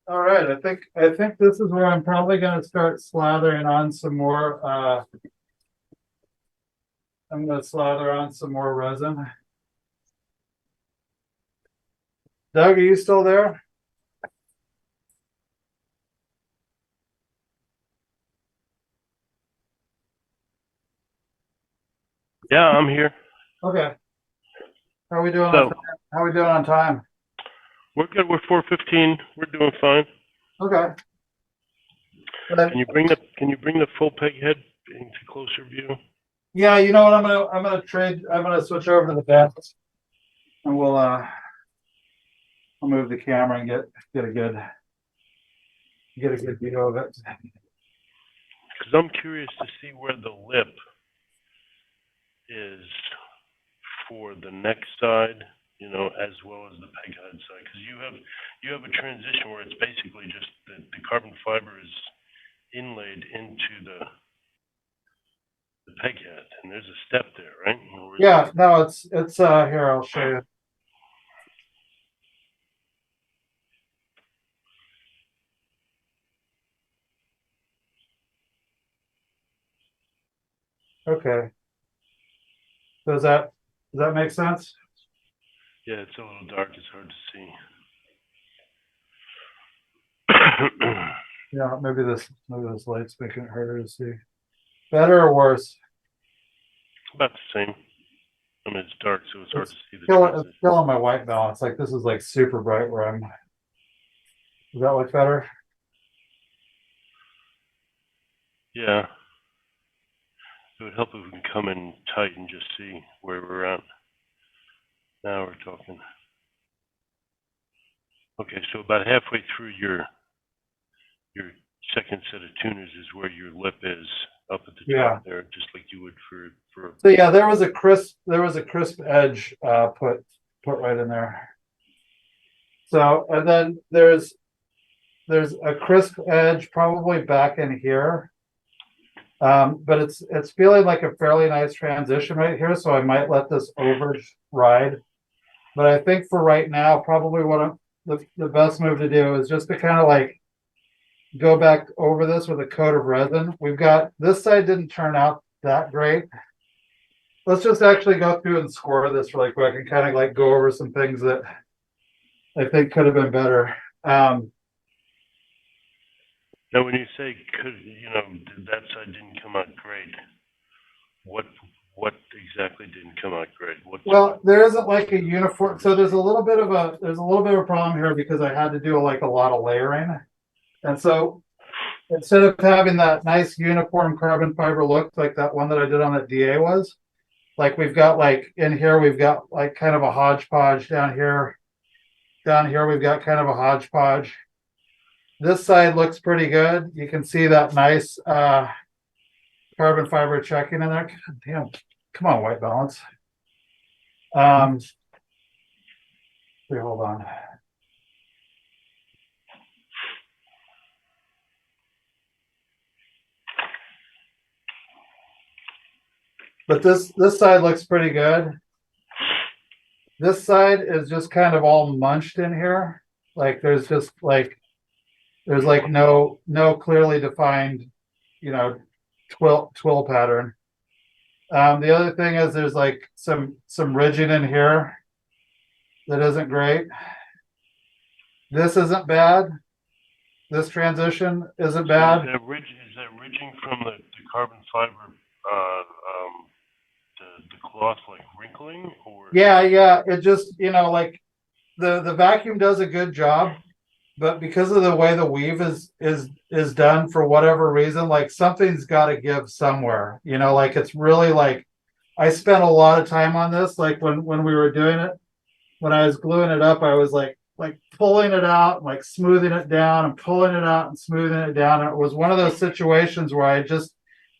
All right, I think this is where I'm probably gonna start slathering on some more I'm gonna slather on some more resin. Doug, are you still there? Yeah, I'm here. Okay. How are we doing So- on time? How are we doing on time? We're good. We're 4:15. We're doing fine. Okay. Can you bring the full peg head into closer view? Yeah, you know what? I'm gonna switch over to the back and I'll move the camera and get a good view of it. Because I'm curious to see where the lip is for the neck side, you know, as well as the peg head side. Because you have a transition where it's basically just the carbon fiber is inlaid into the peg head, and there's a step there, right? Or is Yeah, no, it's here, I'll show you. Okay. Does that make sense? Yeah, it's a little dark. It's hard to see. Yeah, maybe this light's making it harder to see. Better or worse? About the same. I mean, it's dark, so it's hard to see the It's transition. killing my white balance. Like this is like super bright where I'm. Does that look better? Yeah. It would help if we can come in tight and just see where we're at. Now we're talking. Okay, so about halfway through your second set of tuners is where your lip is, up at the top there, just like you would for. So yeah, there was a crisp edge put right in there. So and then there's a crisp edge probably back in here. But it's feeling like a fairly nice transition right here, so I might let this override. But I think for right now, probably the best move to do is just to kind of like go back over this with a coat of resin. We've got this side didn't turn out that great. Let's just actually go through and score this really quick and kind of like go over some things that I think could have been better. Now, when you say that side didn't come out great, what exactly didn't come out great? Well, there isn't like a uniform. So there's a little bit of a problem here because I had to do like a lot of layering, and so instead of having that nice uniform carbon fiber look like that one that I did on that DA was, like we've got like in here we've got like kind of a hodgepodge down here. Down here we've got kind of a hodgepodge. This side looks pretty good. You can see that nice carbon fiber checking in there. God damn, come on, white balance. Wait, hold on. But this side looks pretty good. This side is just kind of all munched in here. Like there's just like no clearly defined, twill pattern. The other thing is there's like some ridging in here that isn't great. This isn't bad. This transition isn't bad. Is that ridging from the carbon fiber, the cloth like wrinkling, or? Yeah. It just, like the vacuum does a good job, but because of the way the weave is done for whatever reason, like something's got to give somewhere. Like it's really like I spent a lot of time on this. Like when we were doing it, when I was gluing it up, I was like pulling it out, like smoothing it down and pulling it out and smoothing it down. And it was one of those situations where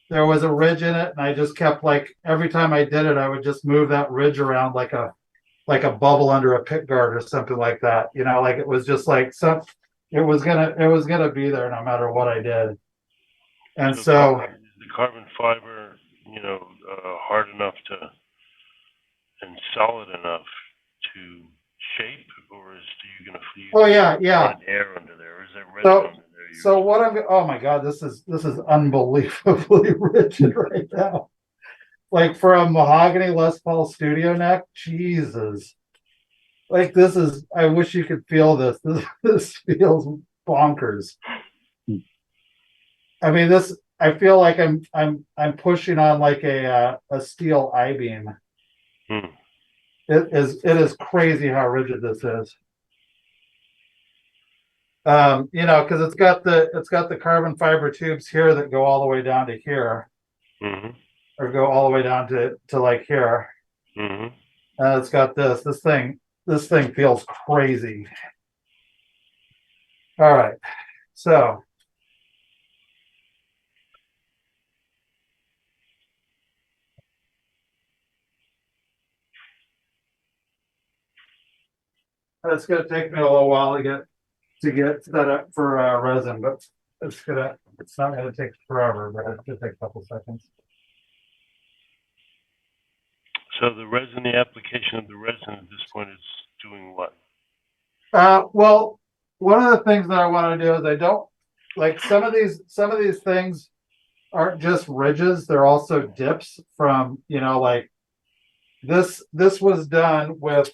there was a ridge in it, and I just kept like every time I did it, I would just move that ridge around like a bubble under a pick guard or something like that. Like it was just like it was gonna be there no matter what I did. And so the carbon fiber, hard enough and solid enough to shape, or are you gonna run air under there, or is there resin under there? So oh my God, this is unbelievably rigid right now. Like for a mahogany Les Paul studio neck, Jesus. Like I wish you could feel this. This feels bonkers. I mean, I feel like I'm pushing on like a steel I-beam. It is crazy how rigid this is. Because it's got the carbon fiber tubes here that go all the way down to here, or go all the way down to like here. And it's got this thing feels crazy. All right, so it's going to take me a little while to get set up for resin, but it's not going to take forever, but it's going to take a couple seconds. So the application of the resin at this point is doing what? Well, one of the things that I want to do is I don't like some of these things aren't just ridges, they're also dips from, like this was done with,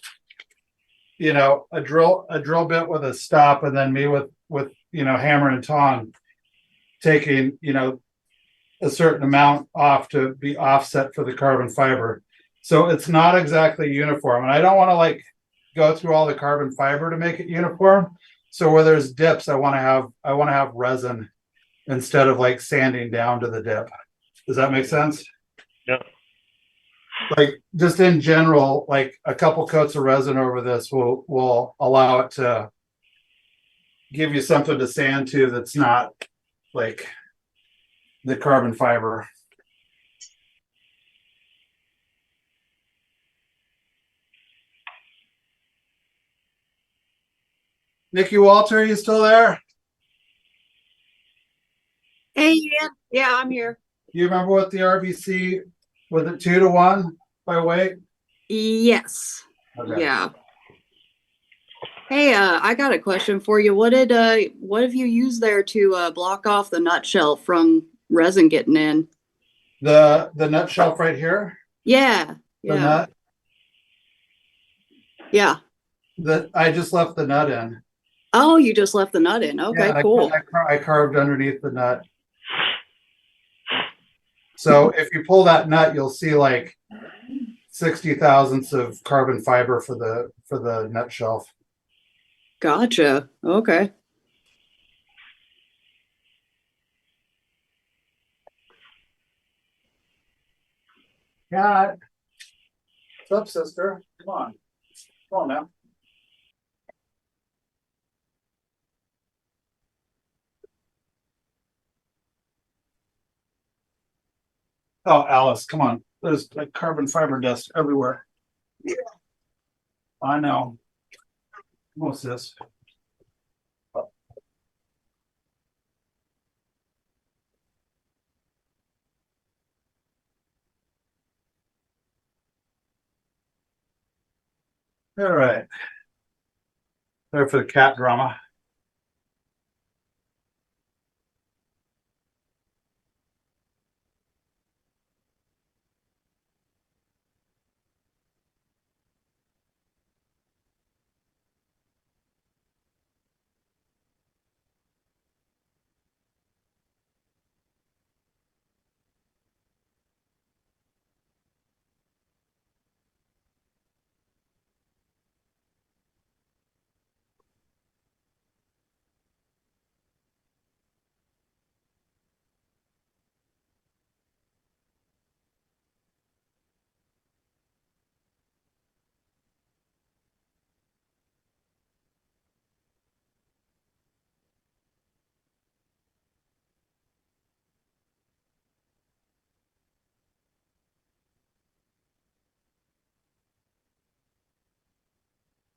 a drill bit with a stop, and then me with hammer and tong taking, a certain amount off to be offset for the carbon fiber. So it's not exactly uniform, and I don't want to like go through all the carbon fiber to make it uniform. So where there's dips, I want to have resin instead of like sanding down to the dip. Does that make sense? Yeah. Like just in general, like a couple coats of resin over this will allow it to give you something to sand to that's not like the carbon fiber. Nikki Walter, are you still there? Hey, Ian. Yeah, I'm here. You remember what the RBC was? It 2-1 by weight? Yes. Okay. Yeah. Hey, I got a question for you. What have you used there to block off the nut shelf from resin getting in? The nut shelf right here? Yeah. The nut? Yeah. I just left the nut in. Oh, you just left the nut in. Okay, yeah, cool. I carved underneath the nut. So if you pull that nut, you'll see like 60 thousandths of carbon fiber for the nut shelf. Gotcha. Okay. Yeah. What's up, sister? Come on. Come on now. Oh, Alice, come on. There's like carbon fiber dust everywhere. Yeah. I know. What's this? All right. There for the cat drama.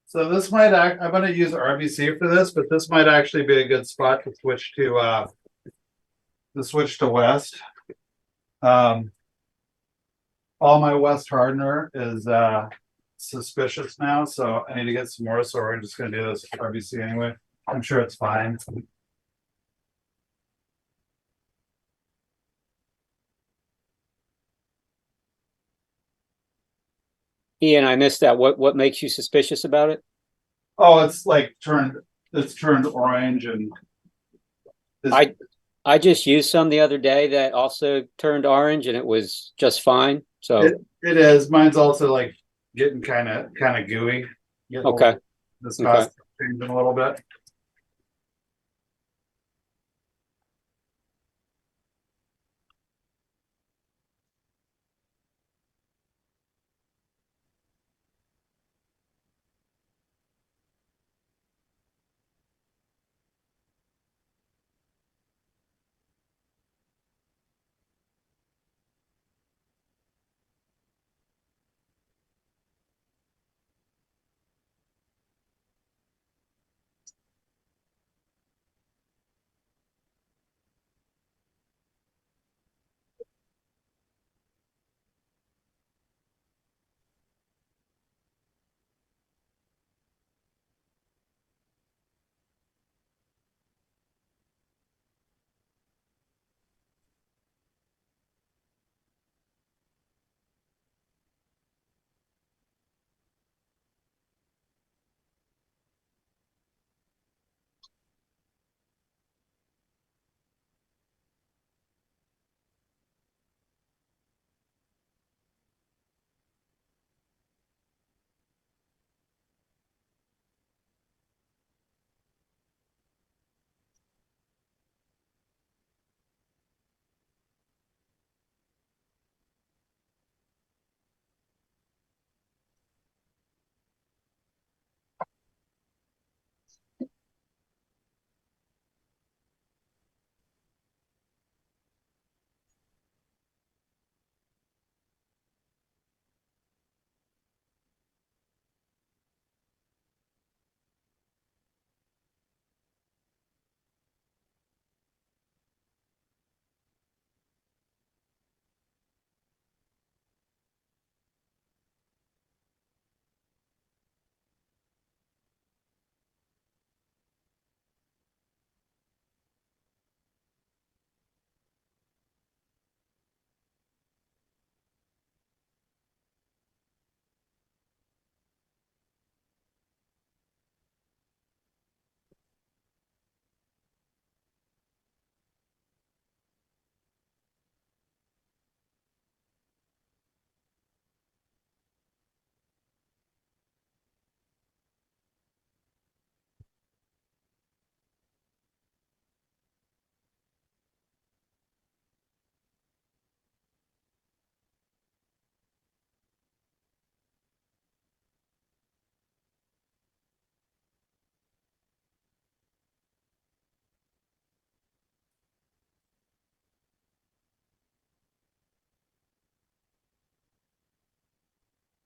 So this might act, I'm gonna use RBC for this, but this might actually be a good spot to switch to west. All my west hardener is suspicious now, so I need to get some more, so we're just gonna do this RBC anyway. I'm sure it's fine. Ian, I missed that. What makes you suspicious about it? Oh, it's turned orange and I just used some the other day that also turned orange and it was just fine. So it is. Mine's also like getting kind of gooey. okay. This Okay. cost changing a little bit.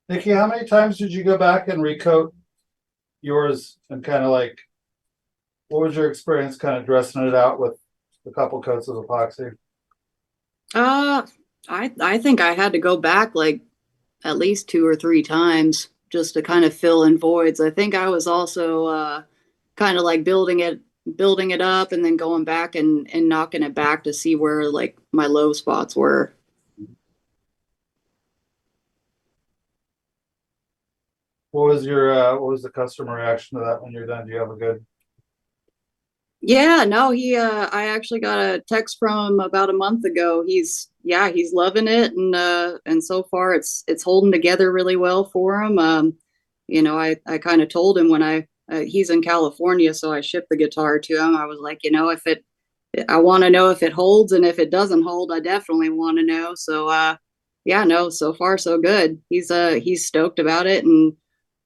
Nikki, how many times did you go back and recoat yours and kind of like, what was your experience kind of dressing it out with a couple coats of epoxy? I think I had to go back like at least 2 or 3 times just to kind of fill in voids. I think I was also kind of like building it up and then going back and knocking it back to see where like my low spots were. What was the customer reaction to that when you're done? Do you have a good? Yeah, no, I actually got a text from him about a month ago. He's loving it and so far it's holding together really well for him. I kind of told him when he's in California, so I shipped the guitar to him. I was like, I want to know if it holds, and if it doesn't hold, I definitely want to know. So yeah, no, so far so good. He's stoked about it and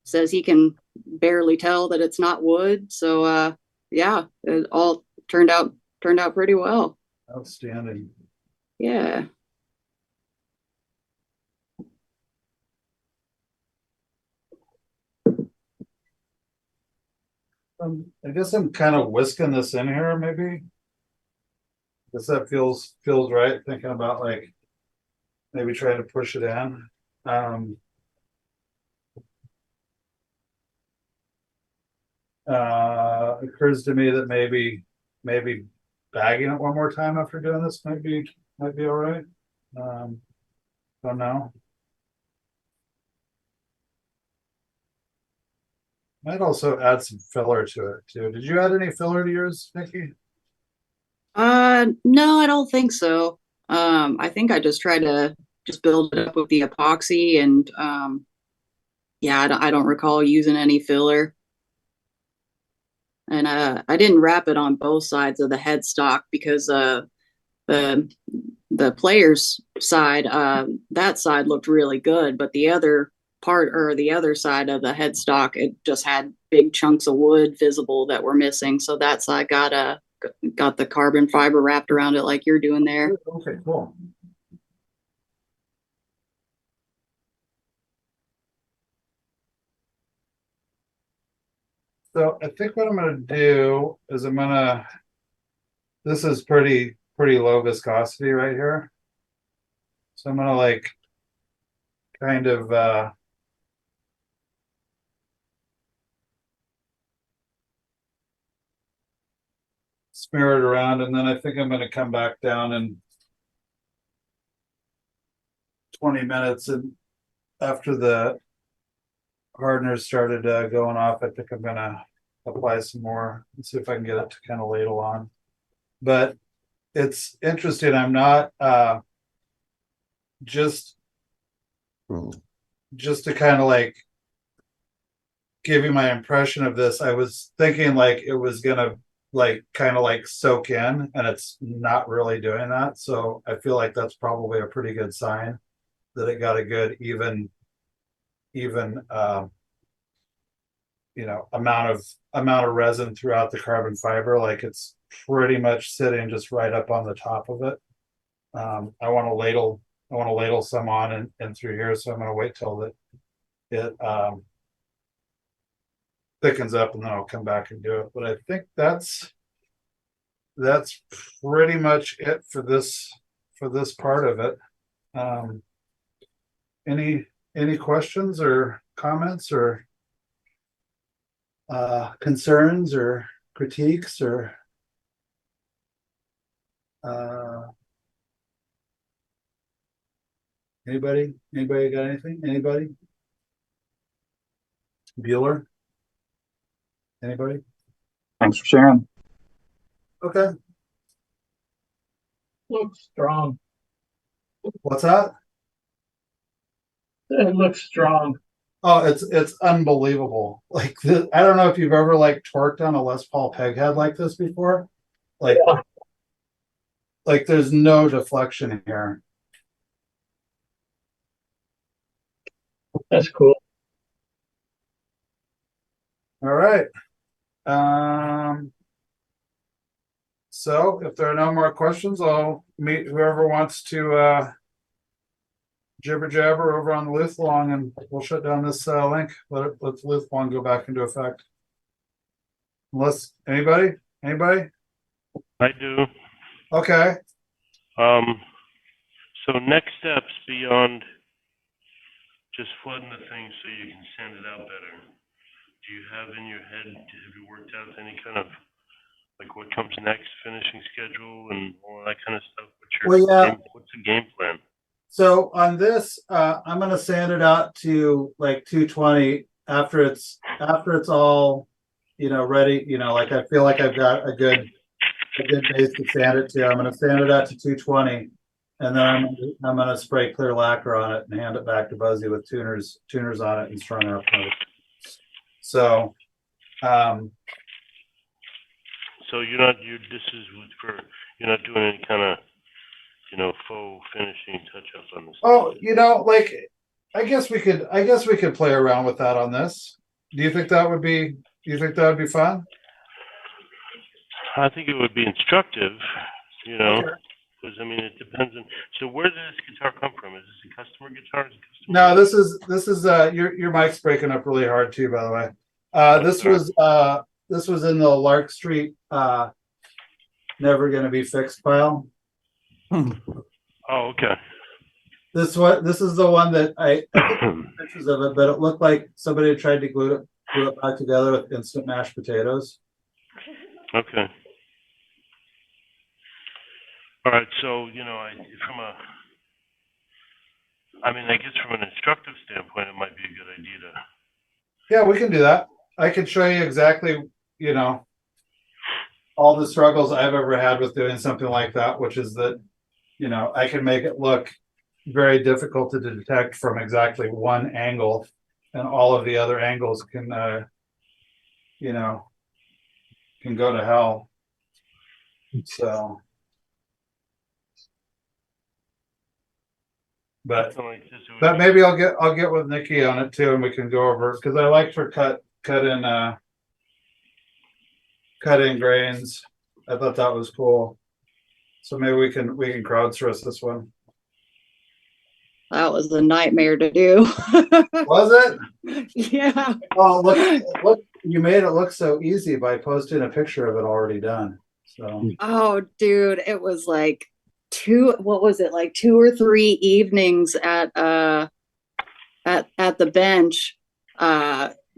says he can barely tell that it's not wood. So yeah, it all turned out pretty well. Outstanding. Yeah. I guess I'm kind of whisking this in here, maybe. Guess that feels right. Thinking about like maybe trying to push it in. Occurs to me that maybe bagging it one more time after doing this might be all right. Don't know. Might also add some filler to it too. Did you add any filler to yours, Nikki? No, I don't think so. I think I just try to just build it up with the epoxy and yeah, I don't recall using any filler. And I didn't wrap it on both sides of the headstock because the the player's side, that side looked really good, but the other part or the other side of the headstock, it just had big chunks of wood visible that were missing. So that side got the carbon fiber wrapped around it like you're doing there. Okay, cool. So I think what I'm gonna do is this is pretty low viscosity right here. So I'm gonna like kind of smear it around, and then I think I'm gonna come back down in 20 minutes, and after the hardener started going off, I think I'm gonna apply some more and see if I can get it to kind of ladle on. But it's interesting. I'm not just to kind of like give you my impression of this. I was thinking like it was gonna like kind of like soak in, and it's not really doing that. So I feel like that's probably a pretty good sign that it got a good even amount of resin throughout the carbon fiber. Like it's pretty much sitting just right up on the top of it. I want to ladle some on and through here, so I'm going to wait till it thickens up, and then I'll come back and do it. But I think that's pretty much it for this part of it. Any questions or comments or concerns or critiques or anybody got anything? Anybody? Bueller? Anybody? Thanks for sharing. Okay. Looks strong. What's that? It looks strong. Oh, it's unbelievable. Like I don't know if you've ever like torqued on a Les Paul peg head like this before. Like, Yeah. Like there's no deflection here. That's cool. All right. So if there are no more questions, I'll meet whoever wants to jibber jabber over on the Luth Long, and we'll shut down this link. Let Luth Long go back into effect. Unless anybody? I do. Okay. So next steps beyond just flooding the thing so you can sand it out better. Do you have in your head, have you worked out any kind of like what comes next, finishing schedule and all that kind of stuff? What's the game plan? So on this, I'm gonna sand it out to like 220 after it's all, ready. Like I feel like I've got a good base to sand it to. I'm gonna sand it out to 220, and then I'm gonna spray clear lacquer on it and hand it back to Buzzy with tuners on it and strung up. So, so you're not doing any kind of faux finishing touch up on this. Oh, like I guess we could play around with that on this. Do you think that would be fun? I think it would be instructive, Okay. because it depends on. So where did this guitar come from? Is this a customer guitar? No, this is your mic's breaking up really hard too, by the way. This was this was in the Lark Street, never gonna be fixed pile. Oh, okay. This is the one that I took pictures of it, but it looked like somebody had tried to glue it back together with instant mashed potatoes. Okay. All right. So, I guess from an instructive standpoint, it might be a good idea to. Yeah, we can do that. I can show you exactly, all the struggles I've ever had with doing something like that, which is that, I can make it look very difficult to detect from exactly one angle, and all of the other angles can go to hell. So, but maybe I'll get with Nikki on it too, and we can go over, because I liked her cut in grains. I thought that was cool. So maybe we can crowdsource this one. That was a nightmare to do. Was it? Yeah. Oh, look! You made it look so easy by posting a picture of it already done. So. Oh, dude, it was like what was it, like 2 or 3 evenings at the bench,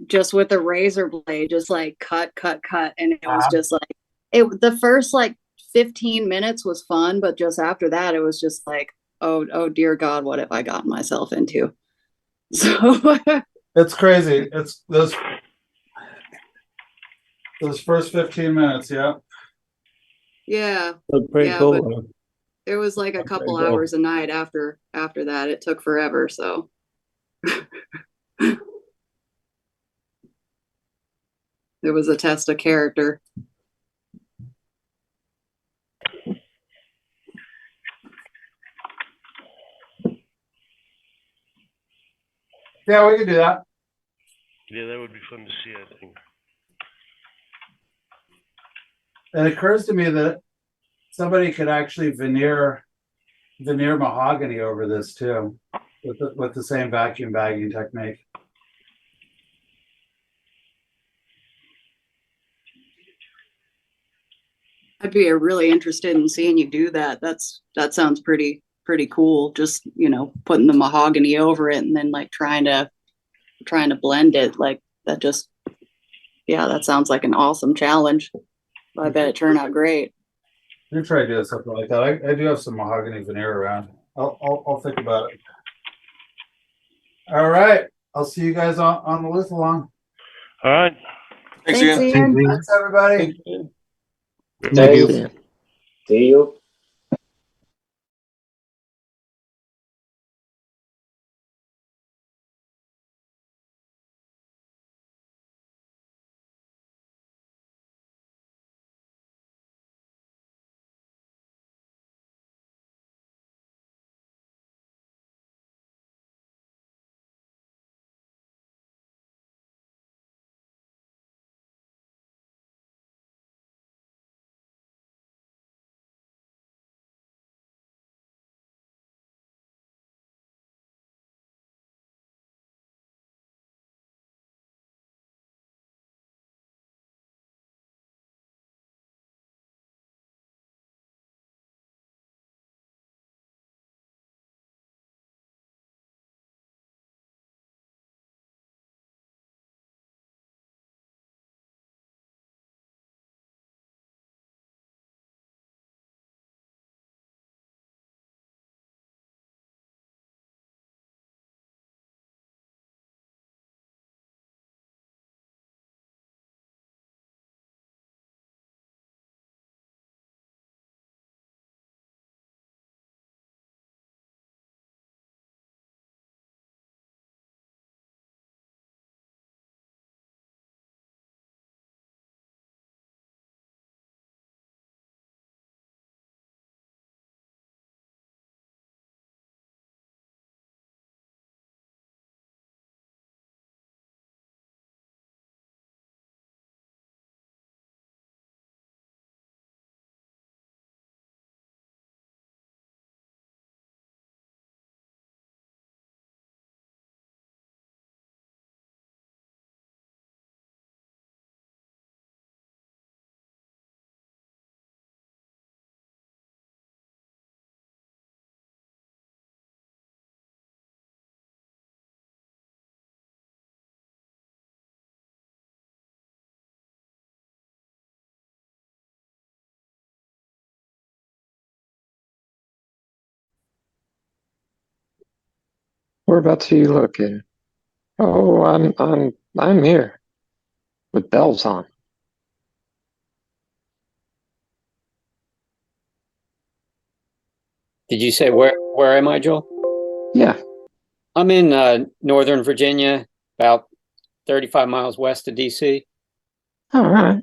just with a razor blade, just like cut, and it was just like the first like 15 minutes was fun, but just after that it was just like, oh dear God, what have I gotten myself into? So it's crazy. It's those first 15 minutes. Yeah. Yeah. Pretty Yeah, cool. but it was like a couple Very cool. hours a night after that. It took forever, so it was a test of character. Yeah, we can do that. Yeah, that would be fun to see, I think. It occurs to me that somebody could actually veneer mahogany over this too, with the same vacuum bagging technique. I'd be really interested in seeing you do that. That sounds pretty cool. Just, putting the mahogany over it and then like trying to blend it like that. Just, yeah, that sounds like an awesome challenge. I bet it turned out great. You try doing something like that. I do have some mahogany veneer around. I'll think about it. All right. I'll see you guys on the lift along. All right. Thanks, Ian. Thanks, everybody. Thank you. See you. Whereabouts are you located? Oh, I'm here with bells on. Did you say where am I, Joel? Yeah. I'm in Northern Virginia, about 35 miles west of DC. All right.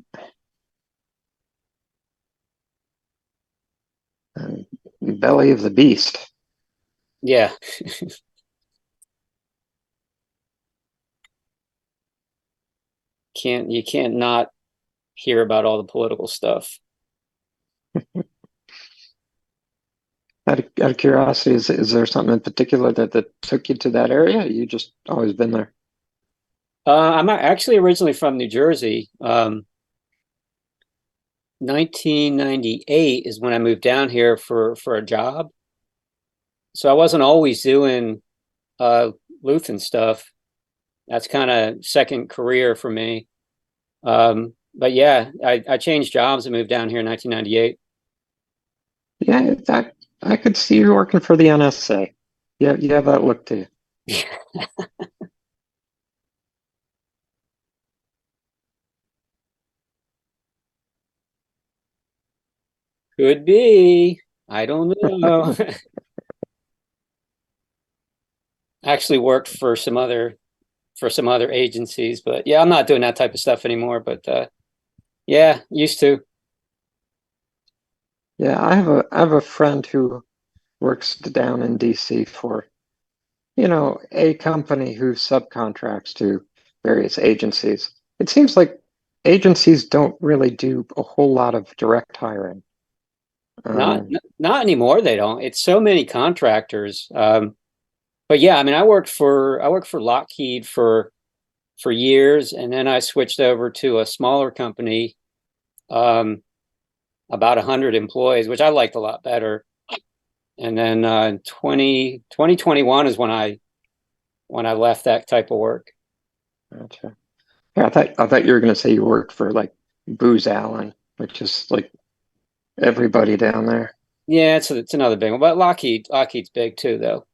Belly of the beast. Yeah. You can't not hear about all the political stuff. Out of curiosity, is there something in particular that took you to that area? You just always been there? I'm actually originally from New Jersey. 1998 is when I moved down here for a job. So I wasn't always doing Luthen stuff. That's kind of second career for me. But yeah, I changed jobs and moved down here in 1998. Yeah, I could see you working for the NSA. Yeah, you have that look to you. Could be. I don't know. Actually worked for some other agencies, but yeah, I'm not doing that type of stuff anymore. But yeah, used to. Yeah, I have a friend who works down in DC for, a company who subcontracts to various agencies. It seems like agencies don't really do a whole lot of direct hiring. Not anymore. They don't. It's so many contractors. But yeah, I mean, I worked for Lockheed for years, and then I switched over to a smaller company, about 100 employees, which I liked a lot better. And then 2021 is when I left that type of work. Gotcha. Yeah, I thought you were going to say you worked for like Booz Allen, which is like everybody down there. Yeah, it's another big one, but Lockheed's big too, though.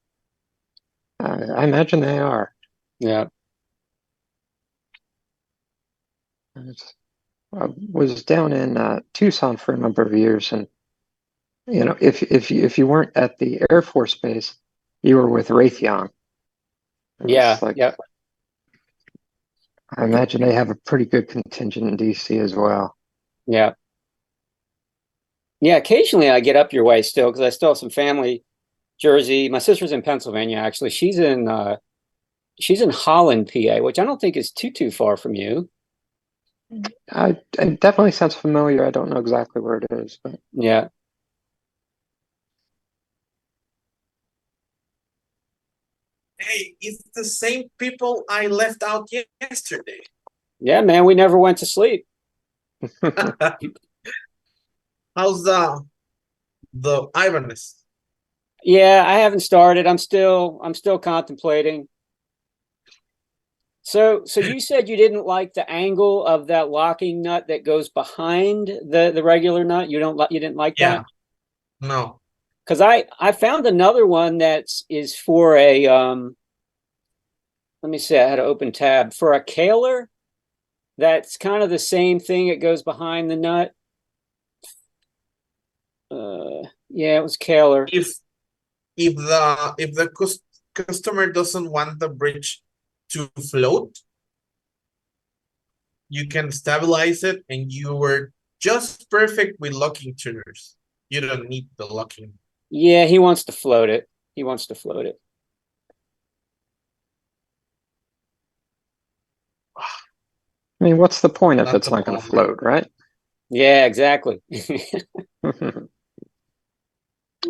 I imagine they are. Yeah. I was down in Tucson for a number of years, and if you weren't at the Air Force Base, you were with Raytheon. Yeah. Yeah. I imagine they have a pretty good contingent in DC as well. Yeah. Yeah. Occasionally, I get up your way still because I still have some family. Jersey. My sister's in Pennsylvania. Actually, she's in Holland, PA, which I don't think is too far from you. It definitely sounds familiar. I don't know exactly where it is, but yeah. Hey, it's the same people I left out yesterday. Yeah, man, we never went to sleep. How's the Ivanus? Yeah, I haven't started. I'm still contemplating. So you said you didn't like the angle of that locking nut that goes behind the regular nut. You didn't like that? No. Because I found another one is for a let me see, I had to open tab for a Kaler. That's kind of the same thing. It goes behind the nut. Yeah, it was Kaler. If the customer doesn't want the bridge to float, you can stabilize it, and you were just perfect with locking tuners. You don't need the locking. Yeah, he wants to float it. I mean, what's the point if it's not going to float, right? Yeah, exactly.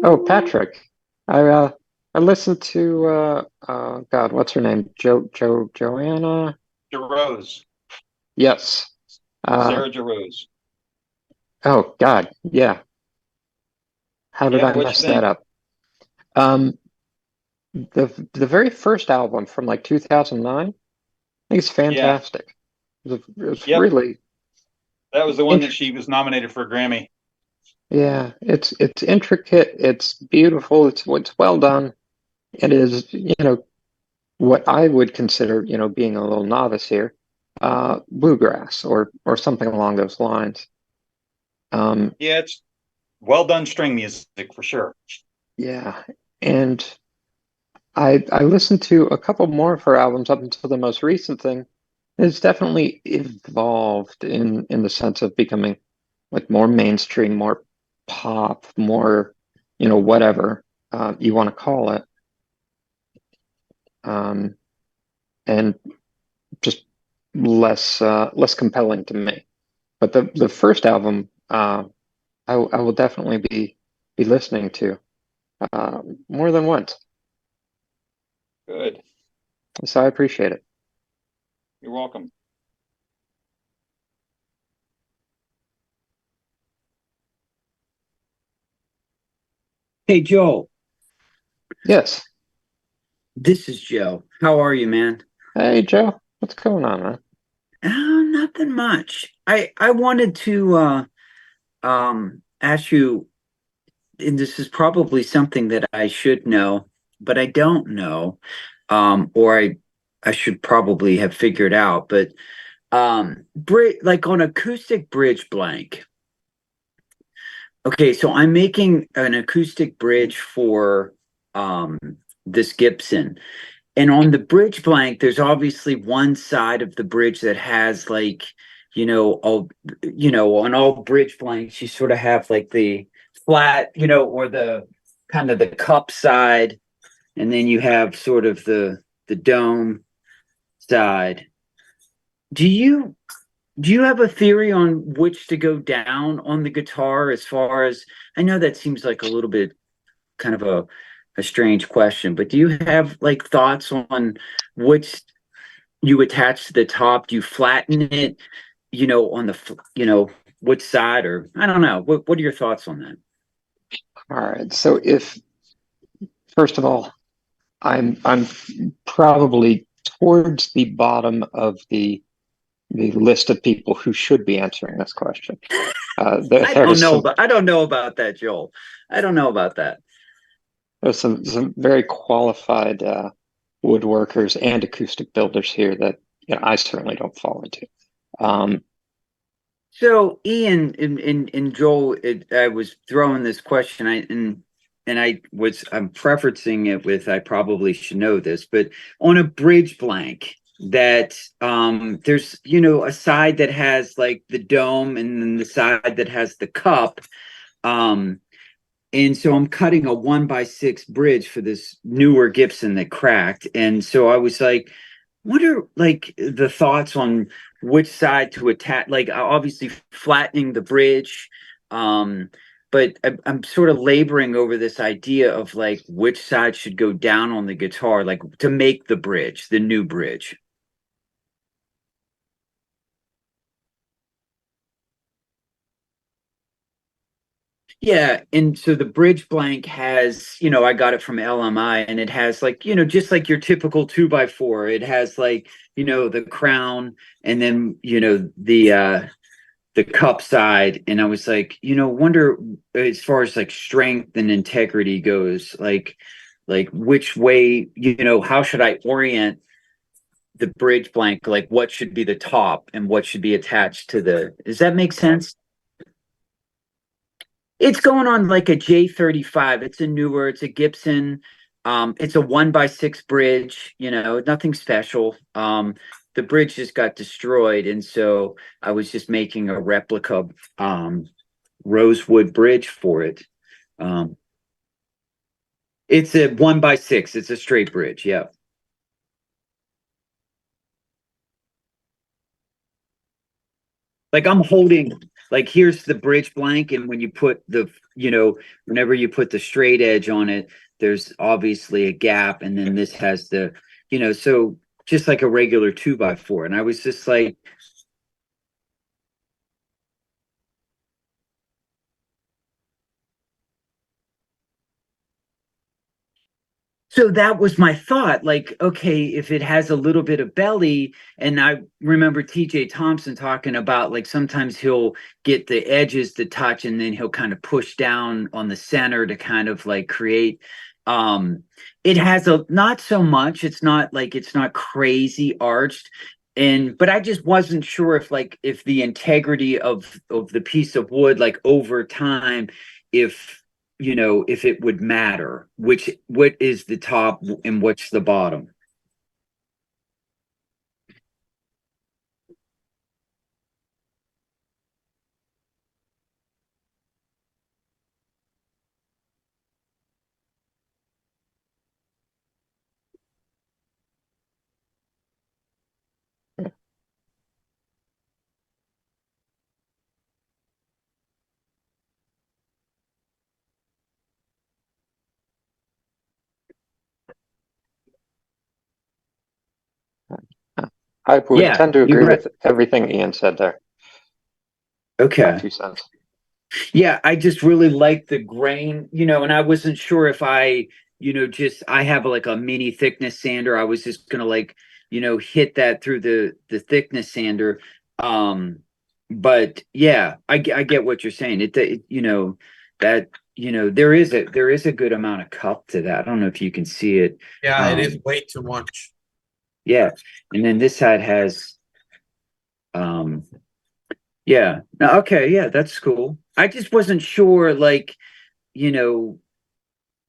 Oh, Patrick, I listened to God, what's her name? Joanna DeRose. Yes. Sarah DeRose. Oh God, yeah. How did I mess that up? The very first album from like 2009, I think it's fantastic. Yeah. It was really. That was the one that she was nominated for a Grammy. Yeah, it's intricate, it's beautiful, it's well done. It is, what I would consider, being a little novice here, bluegrass or something along those lines. Yeah, it's well done string music for sure. Yeah, and I listened to a couple more of her albums up until the most recent thing. It's definitely evolved in the sense of becoming like more mainstream, more pop, more, whatever you want to call it. And just less compelling to me. But the first album, I will definitely be listening to more than once. Good. So I appreciate it. You're welcome. Hey, Joel, Yes. this is Joe. How are you, man? Hey, Joe. What's going on, man? Nothing much. I wanted to ask you, and this is probably something that I should know, but I don't know, or I should probably have figured out. But like on acoustic bridge blank. Okay, so I'm making an acoustic bridge for this Gibson. And on the bridge blank, there's obviously one side of the bridge that has like, on all bridge blanks, you sort of have like the flat, or the kind of the cup side, and then you have sort of the dome side. Do you do you have a theory on which to go down on the guitar as far as I know that seems like a little bit kind of a strange question, but do you have like thoughts on which you attach to the top? Do you flatten it, on which side, or I don't know. What are your thoughts on that? All right. So if first of all, I'm probably towards the bottom of the list of people who should be answering this question. There's I don't know about that, Joel. I don't know about that. There's some very qualified woodworkers and acoustic builders here that I certainly don't fall into. So Ian and Joel, I was throwing this question. I'm preferencing it with I probably should know this, but on a bridge blank that there's a side that has like the dome and then the side that has the cup. And so I'm cutting a 1x6 bridge for this newer Gibson that cracked. And so I was like, what are like the thoughts on which side to attack? Like obviously flattening the bridge. But I'm sort of laboring over this idea of like which side should go down on the guitar, like to make the bridge, the new bridge. Yeah, and so the bridge blank has, I got it from LMI, and it has like, just like your typical 2x4. It has like, the crown, and then, the cup side. And I was like, wonder as far as like strength and integrity goes, like which way, how should I orient the bridge blank? Like what should be the top and what should be attached to does that make sense? It's going on like a J35. It's a newer, it's a Gibson. It's a 1x6 bridge, nothing special. The bridge just got destroyed, and so I was just making a replica rosewood bridge for it. It's a 1x6, it's a straight bridge, yeah. Like I'm holding, like here's the bridge blank, and when you put whenever you put the straight edge on it, there's obviously a gap, and then this has so just like a regular 2x4. And I was just like, so that was my thought. Like, okay, if it has a little bit of belly, and I remember TJ Thompson talking about like sometimes he'll get the edges to touch and then he'll kind of push down on the center to kind of like create, It has a not so much. It's not crazy arched. But I just wasn't sure if the integrity of the piece of wood, like over time, if if it would matter, what is the top and what's the bottom. I would Yeah, tend to you're agree right. with everything Ian said there. My Okay. 2 cents. Yeah, I just really like the grain, and I wasn't sure if I have like a mini thickness sander. I was just gonna hit that through the thickness sander. But yeah, I get what you're saying. That there is a good amount of cup to that. I don't know if you can see it. Yeah, it is way too much. Yeah, and then this side has yeah. No, okay, yeah, that's cool. I just wasn't sure you know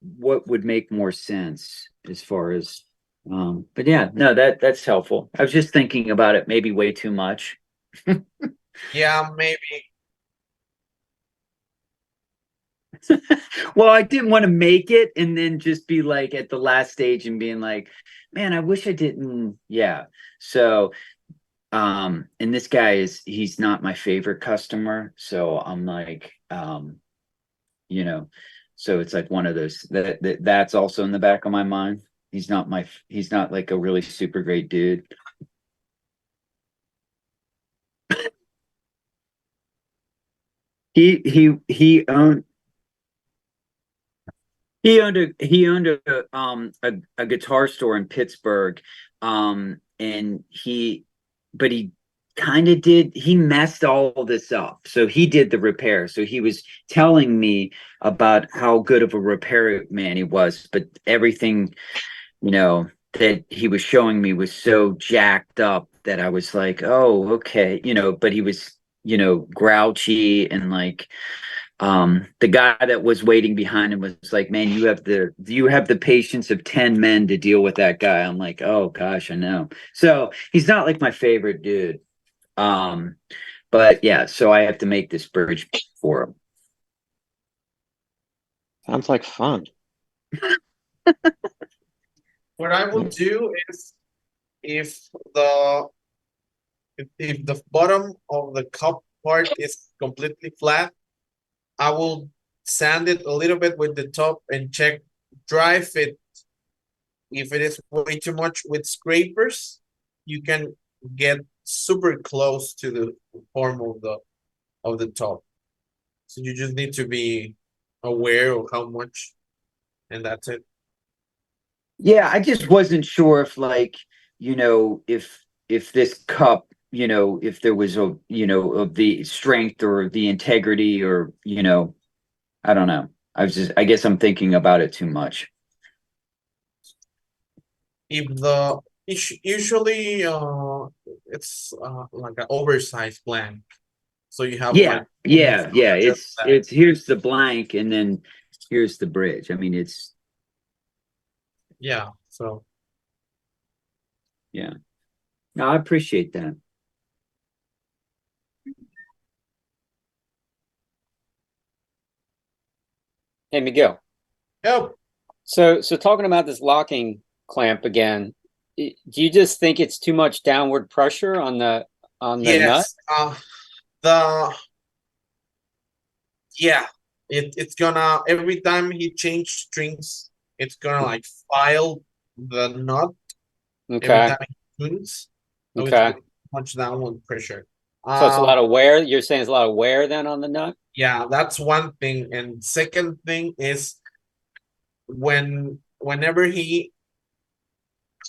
what would make more sense as far as but yeah, no, that's helpful. I was just thinking about it maybe way too much. Yeah, maybe. Well, I didn't want to make it and then just be like at the last stage and being like, man, I wish I didn't. Yeah. So and this guy he's not my favorite customer, so I'm like you know so it's like one of those that's also in the back of my mind. He's not like a really super great dude. He owned a guitar store in Pittsburgh, and but he kind of he messed all this up. So he did the repair. So he was telling me about how good of a repairman he was, but everything, that he was showing me was so jacked up that I was like, oh, okay, but he was, grouchy and the guy that was waiting behind him was like, man, you have the patience of 10 men to deal with that guy. I'm like, oh gosh, I know. So he's not like my favorite dude. Um, but yeah, so I have to make this bridge for him. Sounds like fun. What I will do is if the if the bottom of the cup part is completely flat, I will sand it a little bit with the top and check dry fit. If it is way too much with scrapers, you can get super close to the form of the top. So you just need to be aware of how much, and that's it. Yeah, I just wasn't sure if if this cup, if there was of the strength or the integrity or, I don't know. I guess I'm thinking about it too much. If the usually it's like an oversized blank, so you have Yeah, like yeah, yeah. just that. It's here's the blank and then here's the bridge. I mean, Yeah, so yeah. No, I appreciate that. Hey, Miguel. Yep. So talking about this locking clamp again, do you just think it's too much downward pressure on the nut? yes, the yeah, it's gonna every time he change strings, it's gonna like file the nut every Okay. time he tunes. So it's Okay. much downward pressure. So it's a lot of wear. You're saying it's a lot of wear then on the nut? Yeah, that's one thing. And second thing is whenever he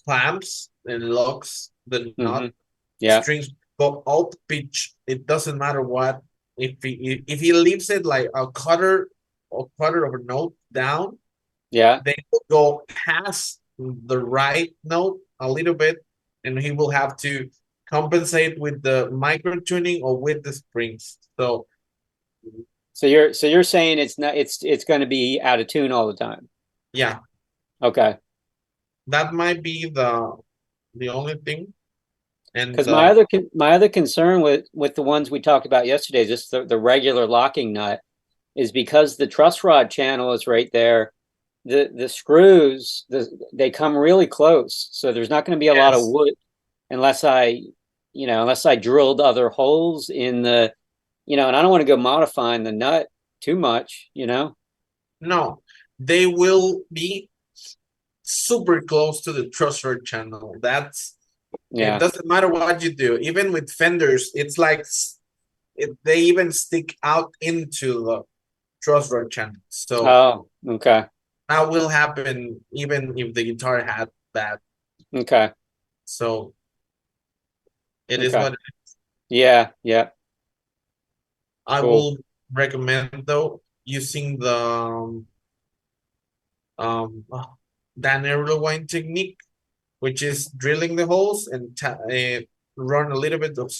clamps and locks the knot, Yeah. strings go out pitch. It doesn't matter what. If he leaves it like a quarter of a note down, Yeah. They will go past the right note a little bit, and he will have to compensate with the micro tuning or with the springs. So you're saying it's going to be out of tune all the time. yeah, Okay. that might be the only thing. And Because my other concern with the ones we talked about yesterday, just the regular locking nut, is because the truss rod channel is right there. The screws they come really close, so there's not going to be a lot of wood unless I drilled other holes in the, and I don't want to go modifying the nut too much, No, they will be super close to the truss rod channel. It doesn't matter what you do. Even with fenders, it's like they even stick out into the truss rod channel. So oh, okay, that will happen even if the guitar had that. Okay. So it is Okay. what it is. Yeah, yeah. I Cool. will recommend though using the Dan Erlewine technique, which is drilling the holes and run a little bit of